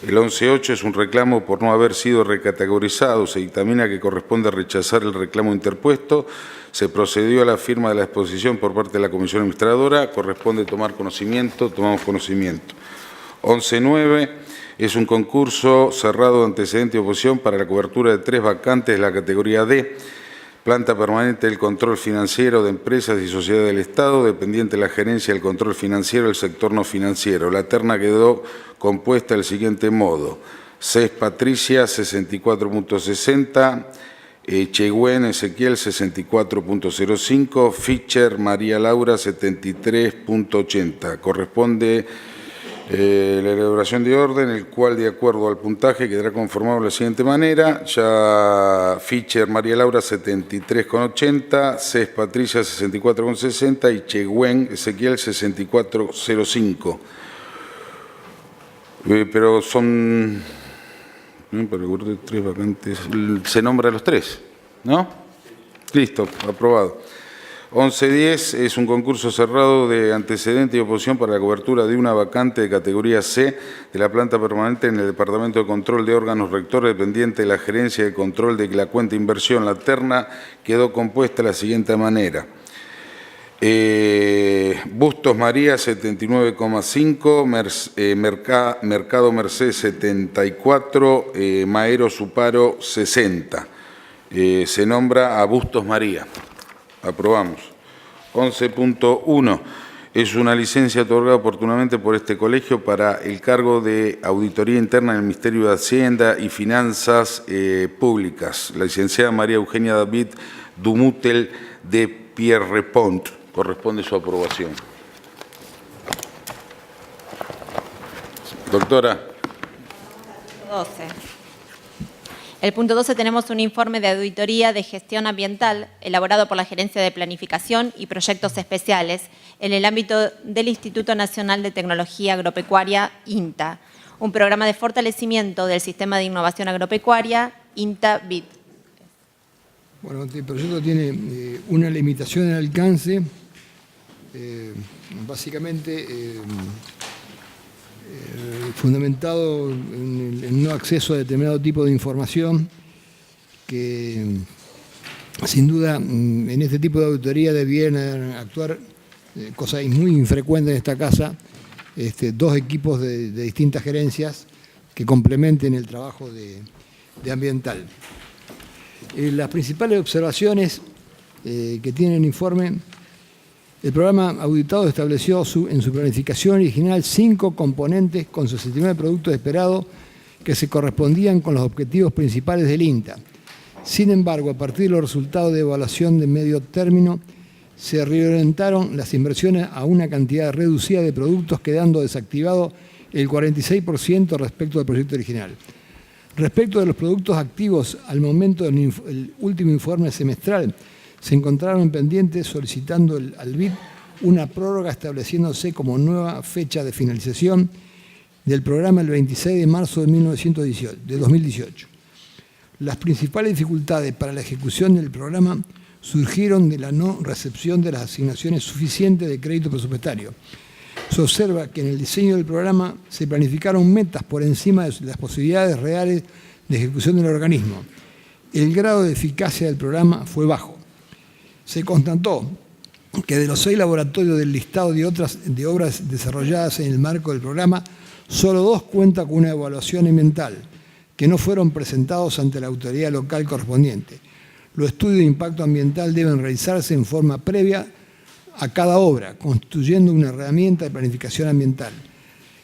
El 11.8 es un reclamo por no haber sido recategorizado. Se dictamina que corresponde rechazar el reclamo interpuesto. Se procedió a la firma de la exposición por parte de la Comisión Administradora. Corresponde tomar conocimiento. Tomamos conocimiento. 11.9 es un concurso cerrado de antecedente y oposición para la cobertura de 3 vacantes de la categoría D. Planta permanente del control financiero de empresas y sociedades del Estado, dependiente de la gerencia del control financiero del sector no financiero. La terna quedó compuesta del siguiente modo: CES Patricia 64.60, Chehuen Ezequiel 64.05, Fischer María Laura 73.80. Corresponde la elaboración de orden, el cual, de acuerdo al puntaje, quedará conformado de la siguiente manera: ya Fischer María Laura 73.80, CES Patricia 64.60 y Chehuen Ezequiel 64.05. Pero son... Para el 3 vacantes, se nombra a los 3, ¿no? Listo, aprobado. 11.10 es un concurso cerrado de antecedente y oposición para la cobertura de una vacante de categoría C de la planta permanente en el Departamento de Control de Órganos Rectores, dependiente de la Gerencia de Control de la Cuenta Inversión. La terna quedó compuesta de la siguiente manera: Bustos María 79,5, Mercado Merced 74, Maero Suparo 60. Se nombra a Bustos María. Aprobamos. 11.1 es una licencia otorgada oportunamente por este colegio para el cargo de auditoría interna en el Ministerio de Hacienda y Finanzas Públicas. La licenciada María Eugenia David Dumutel de Pierrepont. Corresponde su aprobación. Doctora. 12. El punto 12 tenemos un informe de auditoría de gestión ambiental elaborado por la Gerencia de Planificación y Proyectos Especiales en el ámbito del Instituto Nacional de Tecnología Agropecuaria, INTA, un programa de fortalecimiento del Sistema de Innovación Agropecuaria, INTA-BIT. Bueno, este proyecto tiene una limitación en alcance, básicamente fundamentado en el no acceso a determinado tipo de información que, sin duda, en este tipo de auditoría debieran actuar, cosa muy infrecuente en esta casa, 2 equipos de distintas gerencias que complementen el trabajo de ambiental. Las principales observaciones que tiene el informe: el programa auditado estableció en su planificación original 5 componentes con 69 productos esperados que se correspondían con los objetivos principales del INTA. Sin embargo, a partir de los resultados de evaluación de medio término, se reorientaron las inversiones a una cantidad reducida de productos, quedando desactivado el 46% respecto del proyecto original. Respecto de los productos activos, al momento del último informe semestral, se encontraron pendientes solicitando al BID una prórroga estableciéndose como nueva fecha de finalización del programa el 26 de marzo de 2018. Las principales dificultades para la ejecución del programa surgieron de la no recepción de las asignaciones suficientes de crédito presupuestario. Se observa que en el diseño del programa se planificaron metas por encima de las posibilidades reales de ejecución del organismo. El grado de eficacia del programa fue bajo. Se constató que de los 6 laboratorios del listado de obras desarrolladas en el marco del programa, solo 2 cuentan con una evaluación ambiental, que no fueron presentados ante la autoridad local correspondiente. Los estudios de impacto ambiental deben realizarse en forma previa a cada obra, constituyendo una herramienta de planificación ambiental.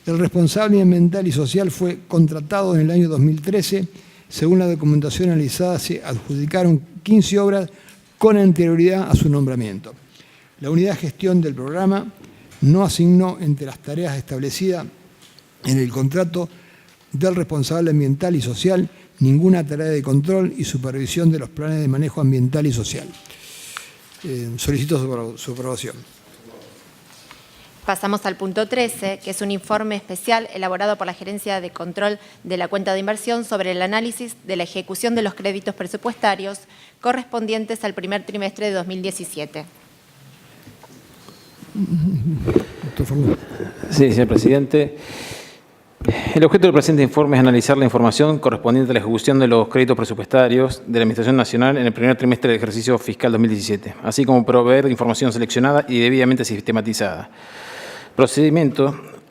El responsable ambiental y social fue contratado en el año 2013. Según la documentación analizada, se adjudicaron 15 obras con anterioridad a su nombramiento. La unidad de gestión del programa no asignó entre las tareas establecidas en el contrato del responsable ambiental y social ninguna tarea de control y supervisión de los planes de manejo ambiental y social. Solicito su aprobación. Pasamos al punto 13, que es un informe especial elaborado por la Gerencia de Control de la Cuenta de Inversión sobre el análisis de la ejecución de los créditos presupuestarios correspondientes al primer trimestre de 2017. Doctor Forlán. Sí, señor presidente. El objeto del presente informe es analizar la información correspondiente a la ejecución de los créditos presupuestarios de la Administración Nacional en el primer trimestre del ejercicio fiscal 2017, así como proveer información seleccionada y debidamente sistematizada.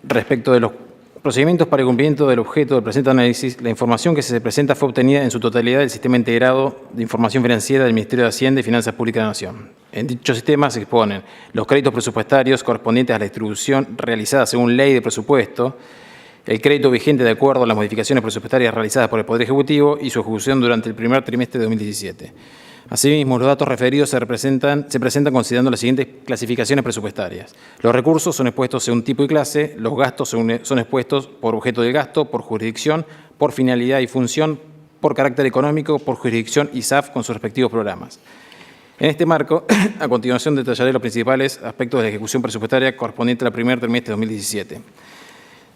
Respecto de los procedimientos para el cumplimiento del objeto del presente análisis, la información que se presenta fue obtenida en su totalidad del Sistema Integrado de Información Financiera del Ministerio de Hacienda y Finanzas Públicas de la Nación. En dicho sistema se exponen los créditos presupuestarios correspondientes a la distribución realizada según ley de presupuesto, el crédito vigente de acuerdo a las modificaciones presupuestarias realizadas por el Poder Ejecutivo y su ejecución durante el primer trimestre de 2017. Asimismo, los datos referidos se presentan considerando las siguientes clasificaciones presupuestarias. Los recursos son expuestos según tipo y clase, los gastos son expuestos por objeto del gasto, por jurisdicción, por finalidad y función, por carácter económico, por jurisdicción y SAF con sus respectivos programas. En este marco, a continuación detallaré los principales aspectos de la ejecución presupuestaria correspondiente al primer trimestre de 2017.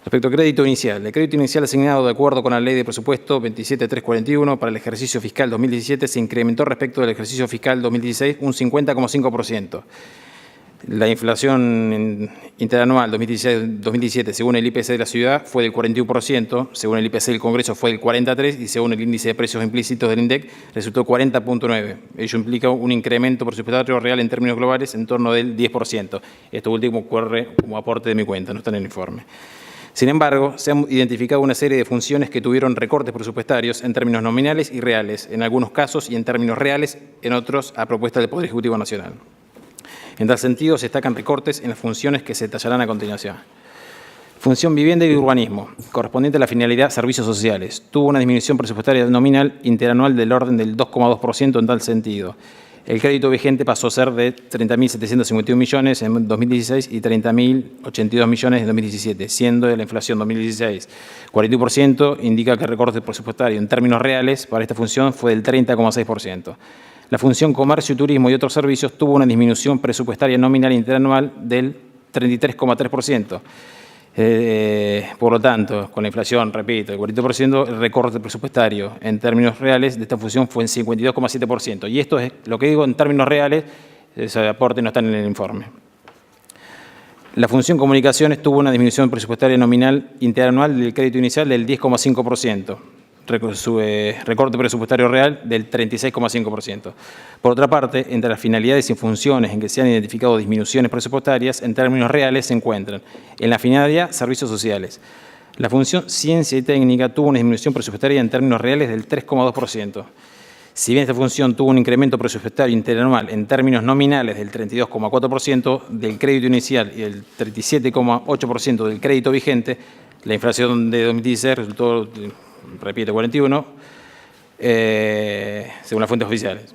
Respecto al crédito inicial, el crédito inicial asignado de acuerdo con la Ley de Presupuesto 27341 para el ejercicio fiscal 2017 se incrementó respecto del ejercicio fiscal 2016 un 50,5%. La inflación interanual 2016-2017, según el IPC de la ciudad, fue del 41%, según el IPC del Congreso fue del 43% y según el índice de precios implícitos del INDEC resultó 40,9%. Ello implica un incremento presupuestario real en términos globales en torno del 10%. Esto último ocurre como aporte de mi cuenta, no está en el informe. Sin embargo, se han identificado una serie de funciones que tuvieron recortes presupuestarios en términos nominales y reales, en algunos casos y en términos reales, en otros a propuesta del Poder Ejecutivo Nacional. En tal sentido, se destacan recortes en las funciones que se detallarán a continuación. Función vivienda y urbanismo, correspondiente a la finalidad servicios sociales, tuvo una disminución presupuestaria nominal interanual del orden del 2,2% en tal sentido. El crédito vigente pasó a ser de 30.751 millones en 2016 y 30.082 millones en 2017, siendo de la inflación 2016 41%, indica que el recorte presupuestario en términos reales para esta función fue del 30,6%. La función comercio y turismo y otros servicios tuvo una disminución presupuestaria nominal interanual del 33,3%. Por lo tanto, con la inflación, repito, el 40%, el recorte presupuestario en términos reales de esta función fue en 52,7%. Y esto es lo que digo en términos reales, ese aporte no está en el informe. La función comunicaciones tuvo una disminución presupuestaria nominal interanual del crédito inicial del 10,5%. Recorte presupuestario real del 36,5%. Por otra parte, entre las finalidades y funciones en que se han identificado disminuciones presupuestarias, en términos reales se encuentran en la finalidad servicios sociales. La función ciencia y técnica tuvo una disminución presupuestaria en términos reales del 3,2%. Si bien esta función tuvo un incremento presupuestario interanual en términos nominales del 32,4% del crédito inicial y del 37,8% del crédito vigente, la inflación de 2016 resultó, repito, 41, según las fuentes oficiales.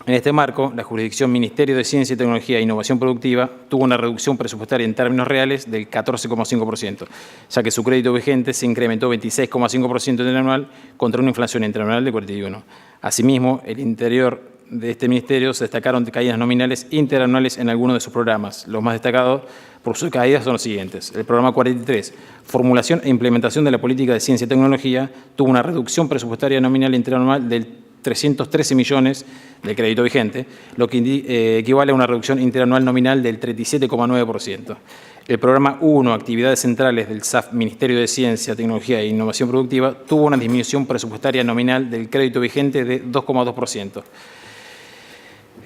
En este marco, la jurisdicción Ministerio de Ciencia y Tecnología e Innovación Productiva tuvo una reducción presupuestaria en términos reales del 14,5%, ya que su crédito vigente se incrementó 26,5% interanual contra una inflación interanual de 41%. Asimismo, el Interior de este ministerio se destacaron caídas nominales interanuales en algunos de sus programas. Los más destacados por sus caídas son los siguientes. El programa 43, formulación e implementación de la política de ciencia y tecnología, tuvo una reducción presupuestaria nominal interanual del 313 millones del crédito vigente, lo que equivale a una reducción interanual nominal del 37,9%. El programa 1, actividades centrales del SAF, Ministerio de Ciencia, Tecnología e Innovación Productiva, tuvo una disminución presupuestaria nominal del crédito vigente de 2,2%.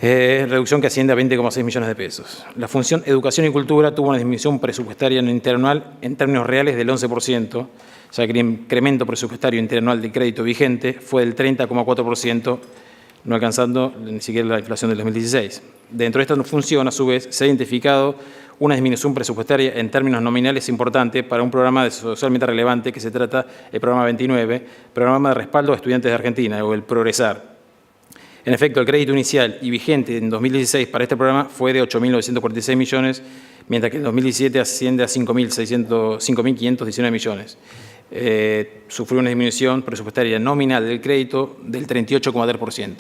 Reducción que asciende a 20,6 millones de pesos. La función Educación y Cultura tuvo una disminución presupuestaria interanual en términos reales del 11%, ya que el incremento presupuestario interanual del crédito vigente fue del 30,4%, no alcanzando ni siquiera la inflación del 2016. Dentro de esta función, a su vez, se ha identificado una disminución presupuestaria en términos nominales importante para un programa socialmente relevante que se trata del programa 29, Programa de Respaldo a Estudiantes de Argentina, o el Progresar. En efecto, el crédito inicial y vigente en 2016 para este programa fue de 8.946 millones, mientras que en 2017 asciende a 5.519 millones. Sufrió una disminución presupuestaria nominal del crédito del 38,3%.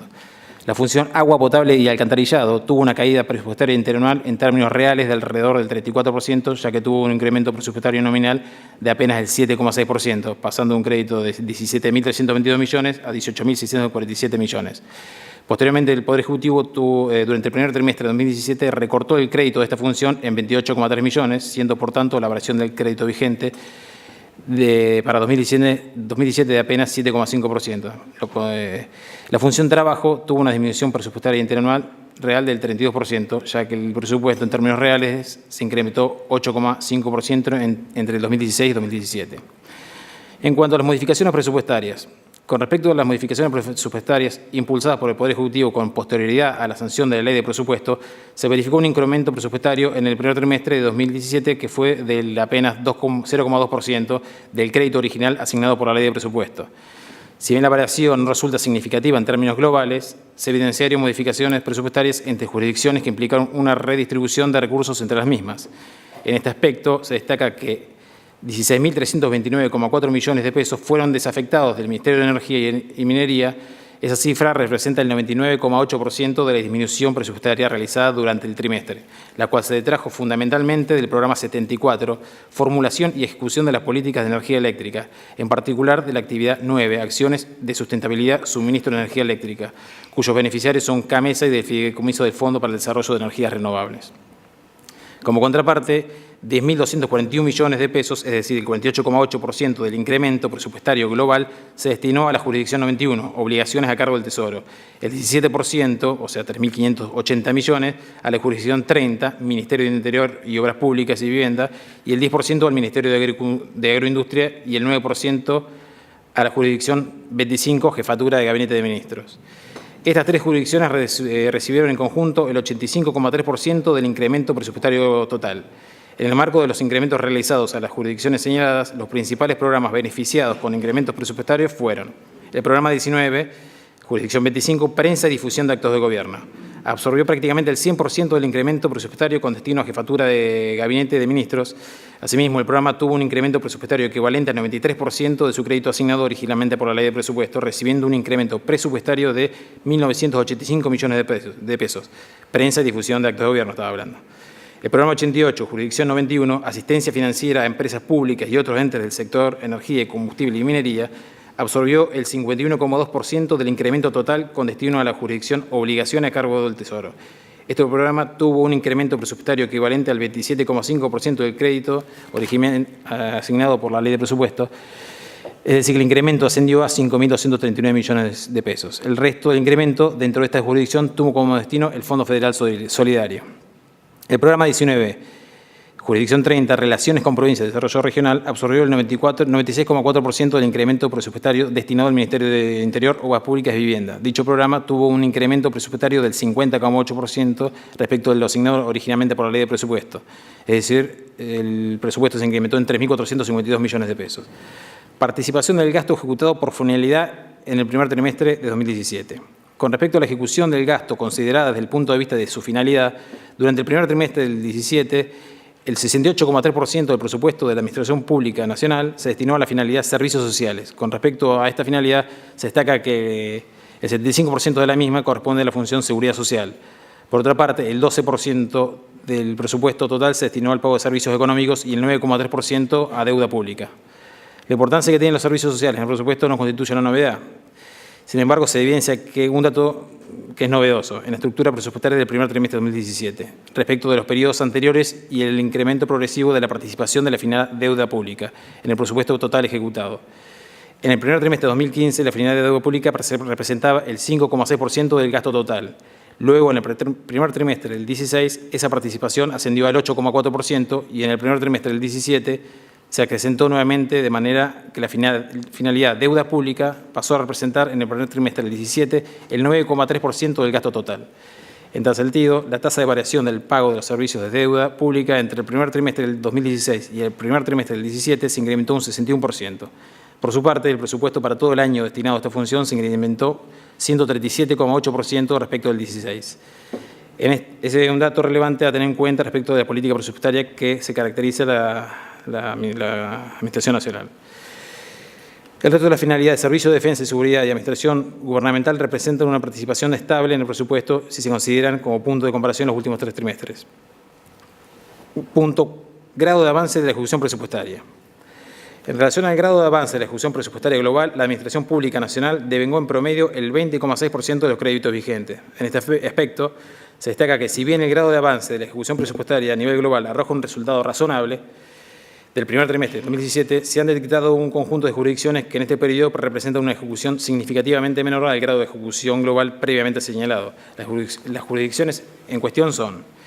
La función agua potable y alcantarillado tuvo una caída presupuestaria interanual en términos reales de alrededor del 34%, ya que tuvo un incremento presupuestario nominal de apenas el 7,6%, pasando de un crédito de 17.322 millones a 18.647 millones. Posteriormente, el Poder Ejecutivo durante el primer trimestre de 2017 recortó el crédito de esta función en 28,3 millones, siendo por tanto la variación del crédito vigente para 2017 de apenas 7,5%. La función trabajo tuvo una disminución presupuestaria interanual real del 32%, ya que el presupuesto en términos reales se incrementó 8,5% entre el 2016 y 2017. En cuanto a las modificaciones presupuestarias, con respecto a las modificaciones presupuestarias impulsadas por el Poder Ejecutivo con posterioridad a la sanción de la Ley de Presupuesto, se verificó un incremento presupuestario en el primer trimestre de 2017 que fue del apenas 0,2% del crédito original asignado por la Ley de Presupuesto. Si bien la variación no resulta significativa en términos globales, se evidenciaron modificaciones presupuestarias entre jurisdicciones que implicaron una redistribución de recursos entre las mismas. En este aspecto, se destaca que 16.329,4 millones de pesos fueron desafectados del Ministerio de Energía y Minería. Esa cifra representa el 99,8% de la disminución presupuestaria realizada durante el trimestre, la cual se detrajo fundamentalmente del programa 74, formulación y ejecución de las políticas de energía eléctrica, en particular de la actividad 9, acciones de sustentabilidad, suministro de energía eléctrica, cuyos beneficiarios son CAMESA y del Fideicomiso del Fondo para el Desarrollo de Energías Renovables. Como contraparte, 10.241 millones de pesos, es decir, el 48,8% del incremento presupuestario global, se destinó a la jurisdicción 91, obligaciones a cargo del Tesoro. El 17%, o sea, 3.580 millones, a la jurisdicción 30, Ministerio de Interior y Obras Públicas y Vivienda, y el 10% al Ministerio de Agroindustria y el 9% a la jurisdicción 25, Jefatura de Gabinete de Ministros. Estas tres jurisdicciones recibieron en conjunto el 85,3% del incremento presupuestario total. En el marco de los incrementos realizados a las jurisdicciones señaladas, los principales programas beneficiados con incrementos presupuestarios fueron el programa 19, jurisdicción 25, prensa y difusión de actos de gobierno. Absorbió prácticamente el 100% del incremento presupuestario con destino a jefatura de gabinete de ministros. Asimismo, el programa tuvo un incremento presupuestario equivalente al 93% de su crédito asignado originalmente por la Ley de Presupuesto, recibiendo un incremento presupuestario de 1.985 millones de pesos. Prensa y difusión de actos de gobierno estaba hablando. El programa 88, jurisdicción 91, asistencia financiera a empresas públicas y otros entes del sector energía, combustible y minería, absorbió el 51,2% del incremento total con destino a la jurisdicción obligación a cargo del Tesoro. Este programa tuvo un incremento presupuestario equivalente al 27,5% del crédito original asignado por la Ley de Presupuesto, es decir, que el incremento ascendió a 5.239 millones de pesos. El resto del incremento dentro de esta jurisdicción tuvo como destino el Fondo Federal Solidario. El programa 19, jurisdicción 30, Relaciones con Provincias de Desarrollo Regional, absorbió el 96,4% del incremento presupuestario destinado al Ministerio de Interior, Obras Públicas y Vivienda. Dicho programa tuvo un incremento presupuestario del 50,8% respecto de lo asignado originalmente por la Ley de Presupuesto. Es decir, el presupuesto se incrementó en 3.452 millones de pesos. Participación del gasto ejecutado por finalidad en el primer trimestre de 2017. Con respecto a la ejecución del gasto considerada desde el punto de vista de su finalidad, durante el primer trimestre del 17, el 68,3% del presupuesto de la Administración Pública Nacional se destinó a la finalidad servicios sociales. Con respecto a esta finalidad, se destaca que El 75% de la misma corresponde a la función seguridad social. Por otra parte, el 12% del presupuesto total se destinó al pago de servicios económicos y el 9,3% a deuda pública. La importancia que tienen los servicios sociales en el presupuesto no constituye una novedad. Sin embargo, se evidencia que un dato que es novedoso en la estructura presupuestaria del primer trimestre de 2017, respecto de los periodos anteriores y el incremento progresivo de la participación de la finalidad deuda pública en el presupuesto total ejecutado. En el primer trimestre de 2015, la finalidad de deuda pública representaba el 5,6% del gasto total. Luego, en el primer trimestre del 16, esa participación ascendió al 8,4% y en el primer trimestre del 17 se acrecentó nuevamente de manera que la finalidad deuda pública pasó a representar en el primer trimestre del 17 el 9,3% del gasto total. En tal sentido, la tasa de variación del pago de los servicios de deuda pública entre el primer trimestre del 2016 y el primer trimestre del 17 se incrementó un 61%. Por su parte, el presupuesto para todo el año destinado a esta función se incrementó 137,8% respecto del 16. Ese es un dato relevante a tener en cuenta respecto de la política presupuestaria que se caracteriza la Administración Nacional. El resto de la finalidad de servicio de defensa y seguridad y administración gubernamental representan una participación estable en el presupuesto si se consideran como punto de comparación los últimos 3 trimestres. Punto, grado de avance de la ejecución presupuestaria. En relación al grado de avance de la ejecución presupuestaria global, la Administración Pública Nacional devengó en promedio el 20,6% de los créditos vigentes. En este aspecto, se destaca que si bien el grado de avance de la ejecución presupuestaria a nivel global arroja un resultado razonable, del primer trimestre de 2017 se han detectado un conjunto de jurisdicciones que en este periodo representan una ejecución significativamente menor al grado de ejecución global previamente señalado. Las jurisdicciones en cuestión son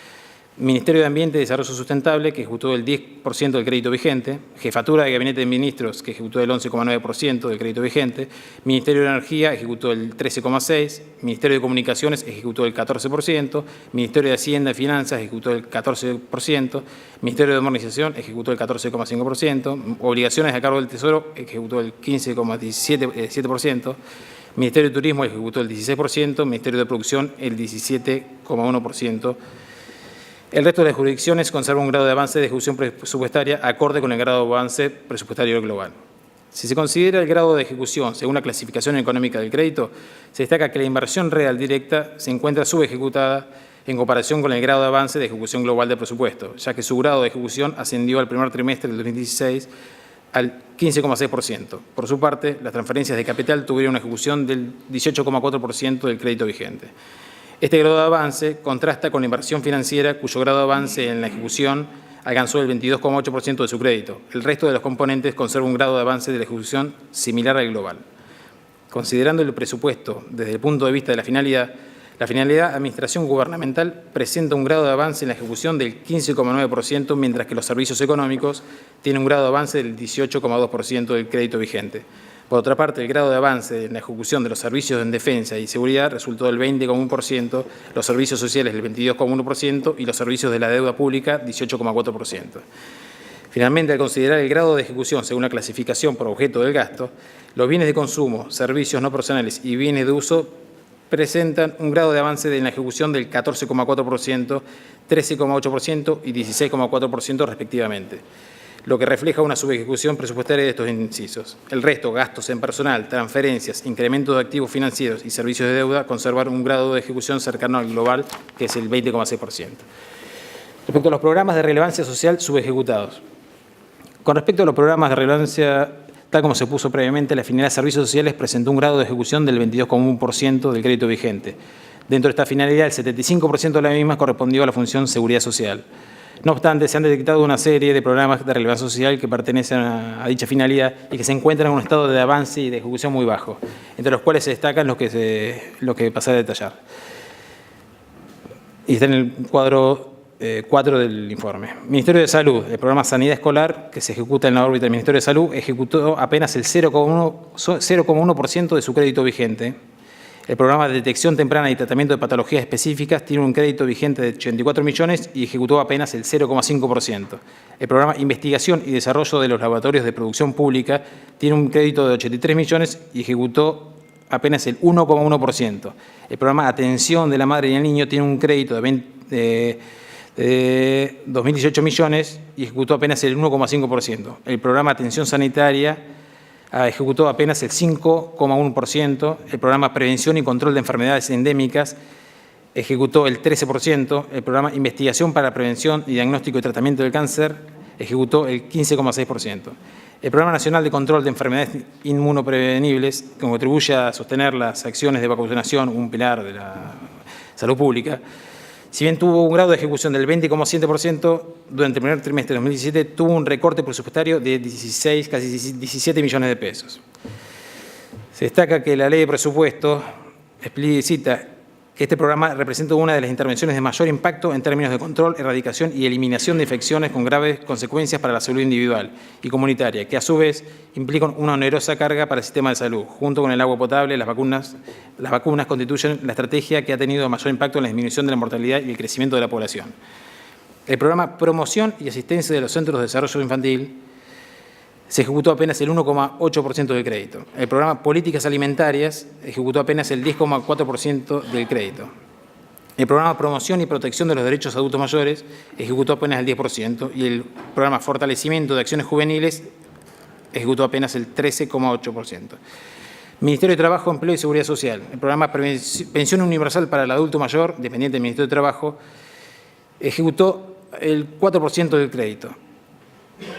Ministerio de Ambiente y Desarrollo Sustentable, que ejecutó el 10% del crédito vigente, Jefatura de Gabinete de Ministros, que ejecutó el 11,9% del crédito vigente, Ministerio de Energía ejecutó el 13,6%, Ministerio de Comunicaciones ejecutó el 14%, Ministerio de Hacienda y Finanzas ejecutó el 14%, Ministerio de Modernización ejecutó el 14,5%, Obligaciones a cargo del Tesoro ejecutó el 15,7%, Ministerio de Turismo ejecutó el 16%, Ministerio de Producción el 17,1%. El resto de las jurisdicciones conserva un grado de avance de ejecución presupuestaria acorde con el grado de avance presupuestario global. Si se considera el grado de ejecución según la clasificación económica del crédito, se destaca que la inversión real directa se encuentra subejecutada en comparación con el grado de avance de ejecución global del presupuesto, ya que su grado de ejecución ascendió al primer trimestre del 2016 al 15,6%. Por su parte, las transferencias de capital tuvieron una ejecución del 18,4% del crédito vigente. Este grado de avance contrasta con la inversión financiera, cuyo grado de avance en la ejecución alcanzó el 22,8% de su crédito. El resto de los componentes conserva un grado de avance de la ejecución similar al global. Considerando el presupuesto desde el punto de vista de la finalidad administración gubernamental presenta un grado de avance en la ejecución del 15,9%, mientras que los servicios económicos tienen un grado de avance del 18,2% del crédito vigente. Por otra parte, el grado de avance en la ejecución de los servicios en defensa y seguridad resultó del 20,1%, los servicios sociales del 22,1% y los servicios de la deuda pública 18,4%. Finalmente, al considerar el grado de ejecución según la clasificación por objeto del gasto, los bienes de consumo, servicios no personales y bienes de uso presentan un grado de avance en la ejecución del 14,4%, 13,8% y 16,4% respectivamente, lo que refleja una subejecución presupuestaria de estos incisos. El resto, gastos en personal, transferencias, incremento de activos financieros y servicios de deuda, conservar un grado de ejecución cercano al global, que es el 20,6%. Respecto a los programas de relevancia social subejecutados. Con respecto a los programas de relevancia, tal como se puso previamente, la finalidad de servicios sociales presentó un grado de ejecución del 22,1% del crédito vigente. Dentro de esta finalidad, el 75% de la misma correspondió a la función seguridad social. No obstante, se han detectado una serie de programas de relevancia social que pertenecen a dicha finalidad y que se encuentran en un estado de avance y de ejecución muy bajo, entre los cuales se destacan los que pasaré a detallar. Y está en el cuadro 4 del informe. Ministerio de Salud, el programa Sanidad Escolar, que se ejecuta en la órbita del Ministerio de Salud, ejecutó apenas el 0,1% de su crédito vigente. El programa de detección temprana y tratamiento de patologías específicas tiene un crédito vigente de 84 millones y ejecutó apenas el 0,5%. El programa Investigación y Desarrollo de los Laboratorios de Producción Pública tiene un crédito de 83 millones y ejecutó apenas el 1,1%. El programa Atención de la Madre y el Niño tiene un crédito de 2.018 millones y ejecutó apenas el 1,5%. El programa Atención Sanitaria ejecutó apenas el 5,1%, el programa Prevención y Control de Enfermedades Endémicas ejecutó el 13%, el programa Investigación para la Prevención y Diagnóstico y Tratamiento del Cáncer ejecutó el 15,6%. El Programa Nacional de Control de Enfermedades Inmunoprevenibles, que contribuye a sostener las acciones de vacunación, un pilar de la salud pública, si bien tuvo un grado de ejecución del 20,7%, durante el primer trimestre de 2017 tuvo un recorte presupuestario de 16, casi 17 millones de pesos. Se destaca que la ley de presupuesto explicita que este programa representa una de las intervenciones de mayor impacto en términos de control, erradicación y eliminación de infecciones con graves consecuencias para la salud individual y comunitaria, que a su vez implican una onerosa carga para el sistema de salud. Junto con el agua potable, las vacunas constituyen la estrategia que ha tenido mayor impacto en la disminución de la mortalidad y el crecimiento de la población. El programa Promoción y Asistencia de los Centros de Desarrollo Infantil se ejecutó apenas el 1,8% del crédito. El programa Políticas Alimentarias ejecutó apenas el 10,4% del crédito. El programa Promoción y Protección de los Derechos Adultos Mayores ejecutó apenas el 10% y el programa Fortalecimiento de Acciones Juveniles ejecutó apenas el 13,8%. Ministerio de Trabajo, Empleo y Seguridad Social. El programa Pensión Universal para el Adulto Mayor, dependiente del Ministerio de Trabajo, ejecutó el 4% del crédito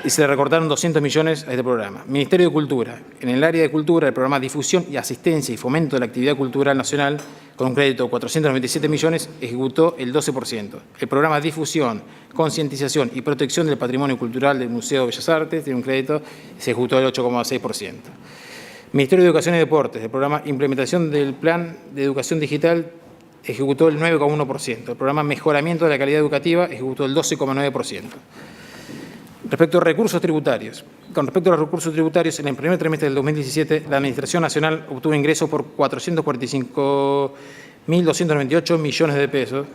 y se le recortaron 200 millones a este programa. Ministerio de Cultura. En el área de cultura, el programa Difusión y Asistencia y Fomento de la Actividad Cultural Nacional, con un crédito de 497 millones, ejecutó el 12%. El programa Difusión, Concientización y Protección del Patrimonio Cultural del Museo de Bellas Artes, tiene un crédito, se ejecutó el 8,6%. Ministerio de Educación y Deportes. El programa Implementación del Plan de Educación Digital ejecutó el 9,1%. El programa Mejoramiento de la Calidad Educativa ejecutó el 12,9%. Respecto a recursos tributarios. Con respecto a los recursos tributarios, en el primer trimestre del 2017, la Administración Nacional obtuvo ingresos por 445.298 millones de pesos,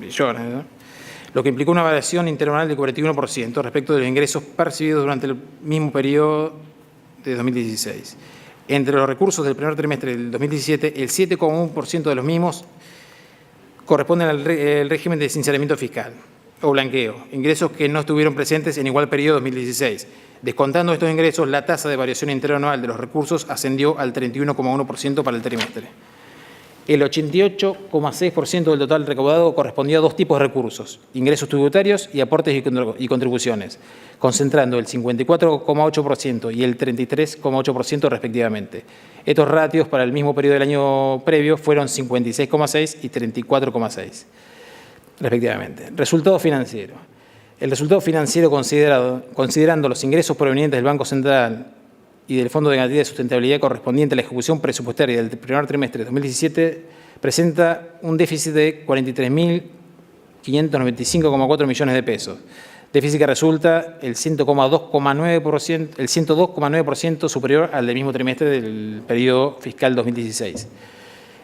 ¿no? Lo que implicó una variación interanual del 41% respecto de los ingresos percibidos durante el mismo periodo de 2016. Entre los recursos del primer trimestre del 2017, el 7,1% de los mismos corresponden al régimen de sinceramiento fiscal o blanqueo, ingresos que no estuvieron presentes en igual periodo 2016. Descontando estos ingresos, la tasa de variación interanual de los recursos ascendió al 31,1% para el trimestre. El 88,6% del total recaudado correspondía a dos tipos de recursos, ingresos tributarios y aportes y contribuciones, concentrando el 54,8% y el 33,8% respectivamente. Estos ratios para el mismo periodo del año previo fueron 56,6 y 34,6. respectivamente. Resultado financiero. El resultado financiero considerando los ingresos provenientes del Banco Central y del Fondo de Garantía de Sustentabilidad correspondiente a la ejecución presupuestaria del primer trimestre de 2017, presenta un déficit de 43.595,4 millones de pesos. Déficit que resulta el 102,9% superior al del mismo trimestre del periodo fiscal 2016.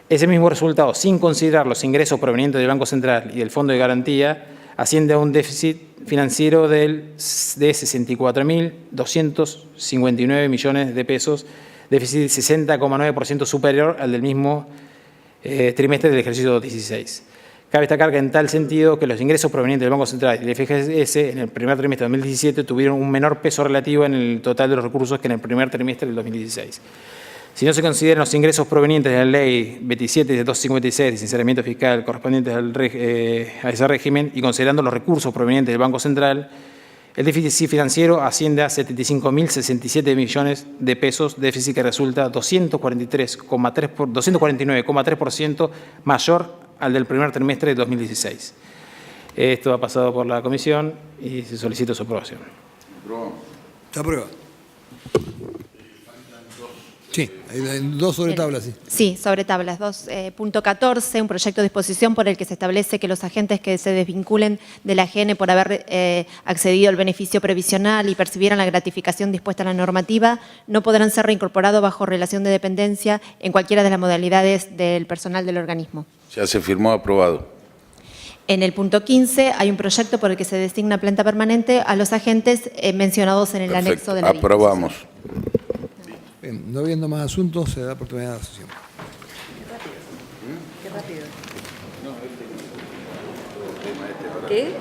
Ese mismo resultado, sin considerar los ingresos provenientes del Banco Central y del Fondo de Garantía, asciende a un déficit financiero de 64.259 millones de pesos, déficit 60,9% superior al del mismo trimestre del ejercicio 2016. Cabe destacar que en tal sentido que los ingresos provenientes del Banco Central y del FGS en el primer trimestre de 2017 tuvieron un menor peso relativo en el total de los recursos que en el primer trimestre del 2016. Si no se consideran los ingresos provenientes de la Ley 27 de 256 de sinceramiento fiscal correspondientes a ese régimen y considerando los recursos provenientes del Banco Central, el déficit financiero asciende a 75.067 millones de pesos, déficit que resulta 249,3% mayor al del primer trimestre de 2016. Esto ha pasado por la comisión y se solicita su aprobación. Se aprueba. Sí, hay dos sobre tablas, sí. Sí, sobre tablas. 2.14, un proyecto de disposición por el que se establece que los agentes que se desvinculen de la AGN por haber accedido al beneficio previsional y percibieran la gratificación dispuesta en la normativa no podrán ser reincorporados bajo relación de dependencia en cualquiera de las modalidades del personal del organismo. Ya se firmó, aprobado. En el punto 15 hay un proyecto por el que se designa planta permanente a los agentes mencionados en el anexo de la aprobamos. Bien, no habiendo más asuntos, se da oportunidad de la sesión. Qué rápido. ¿Qué?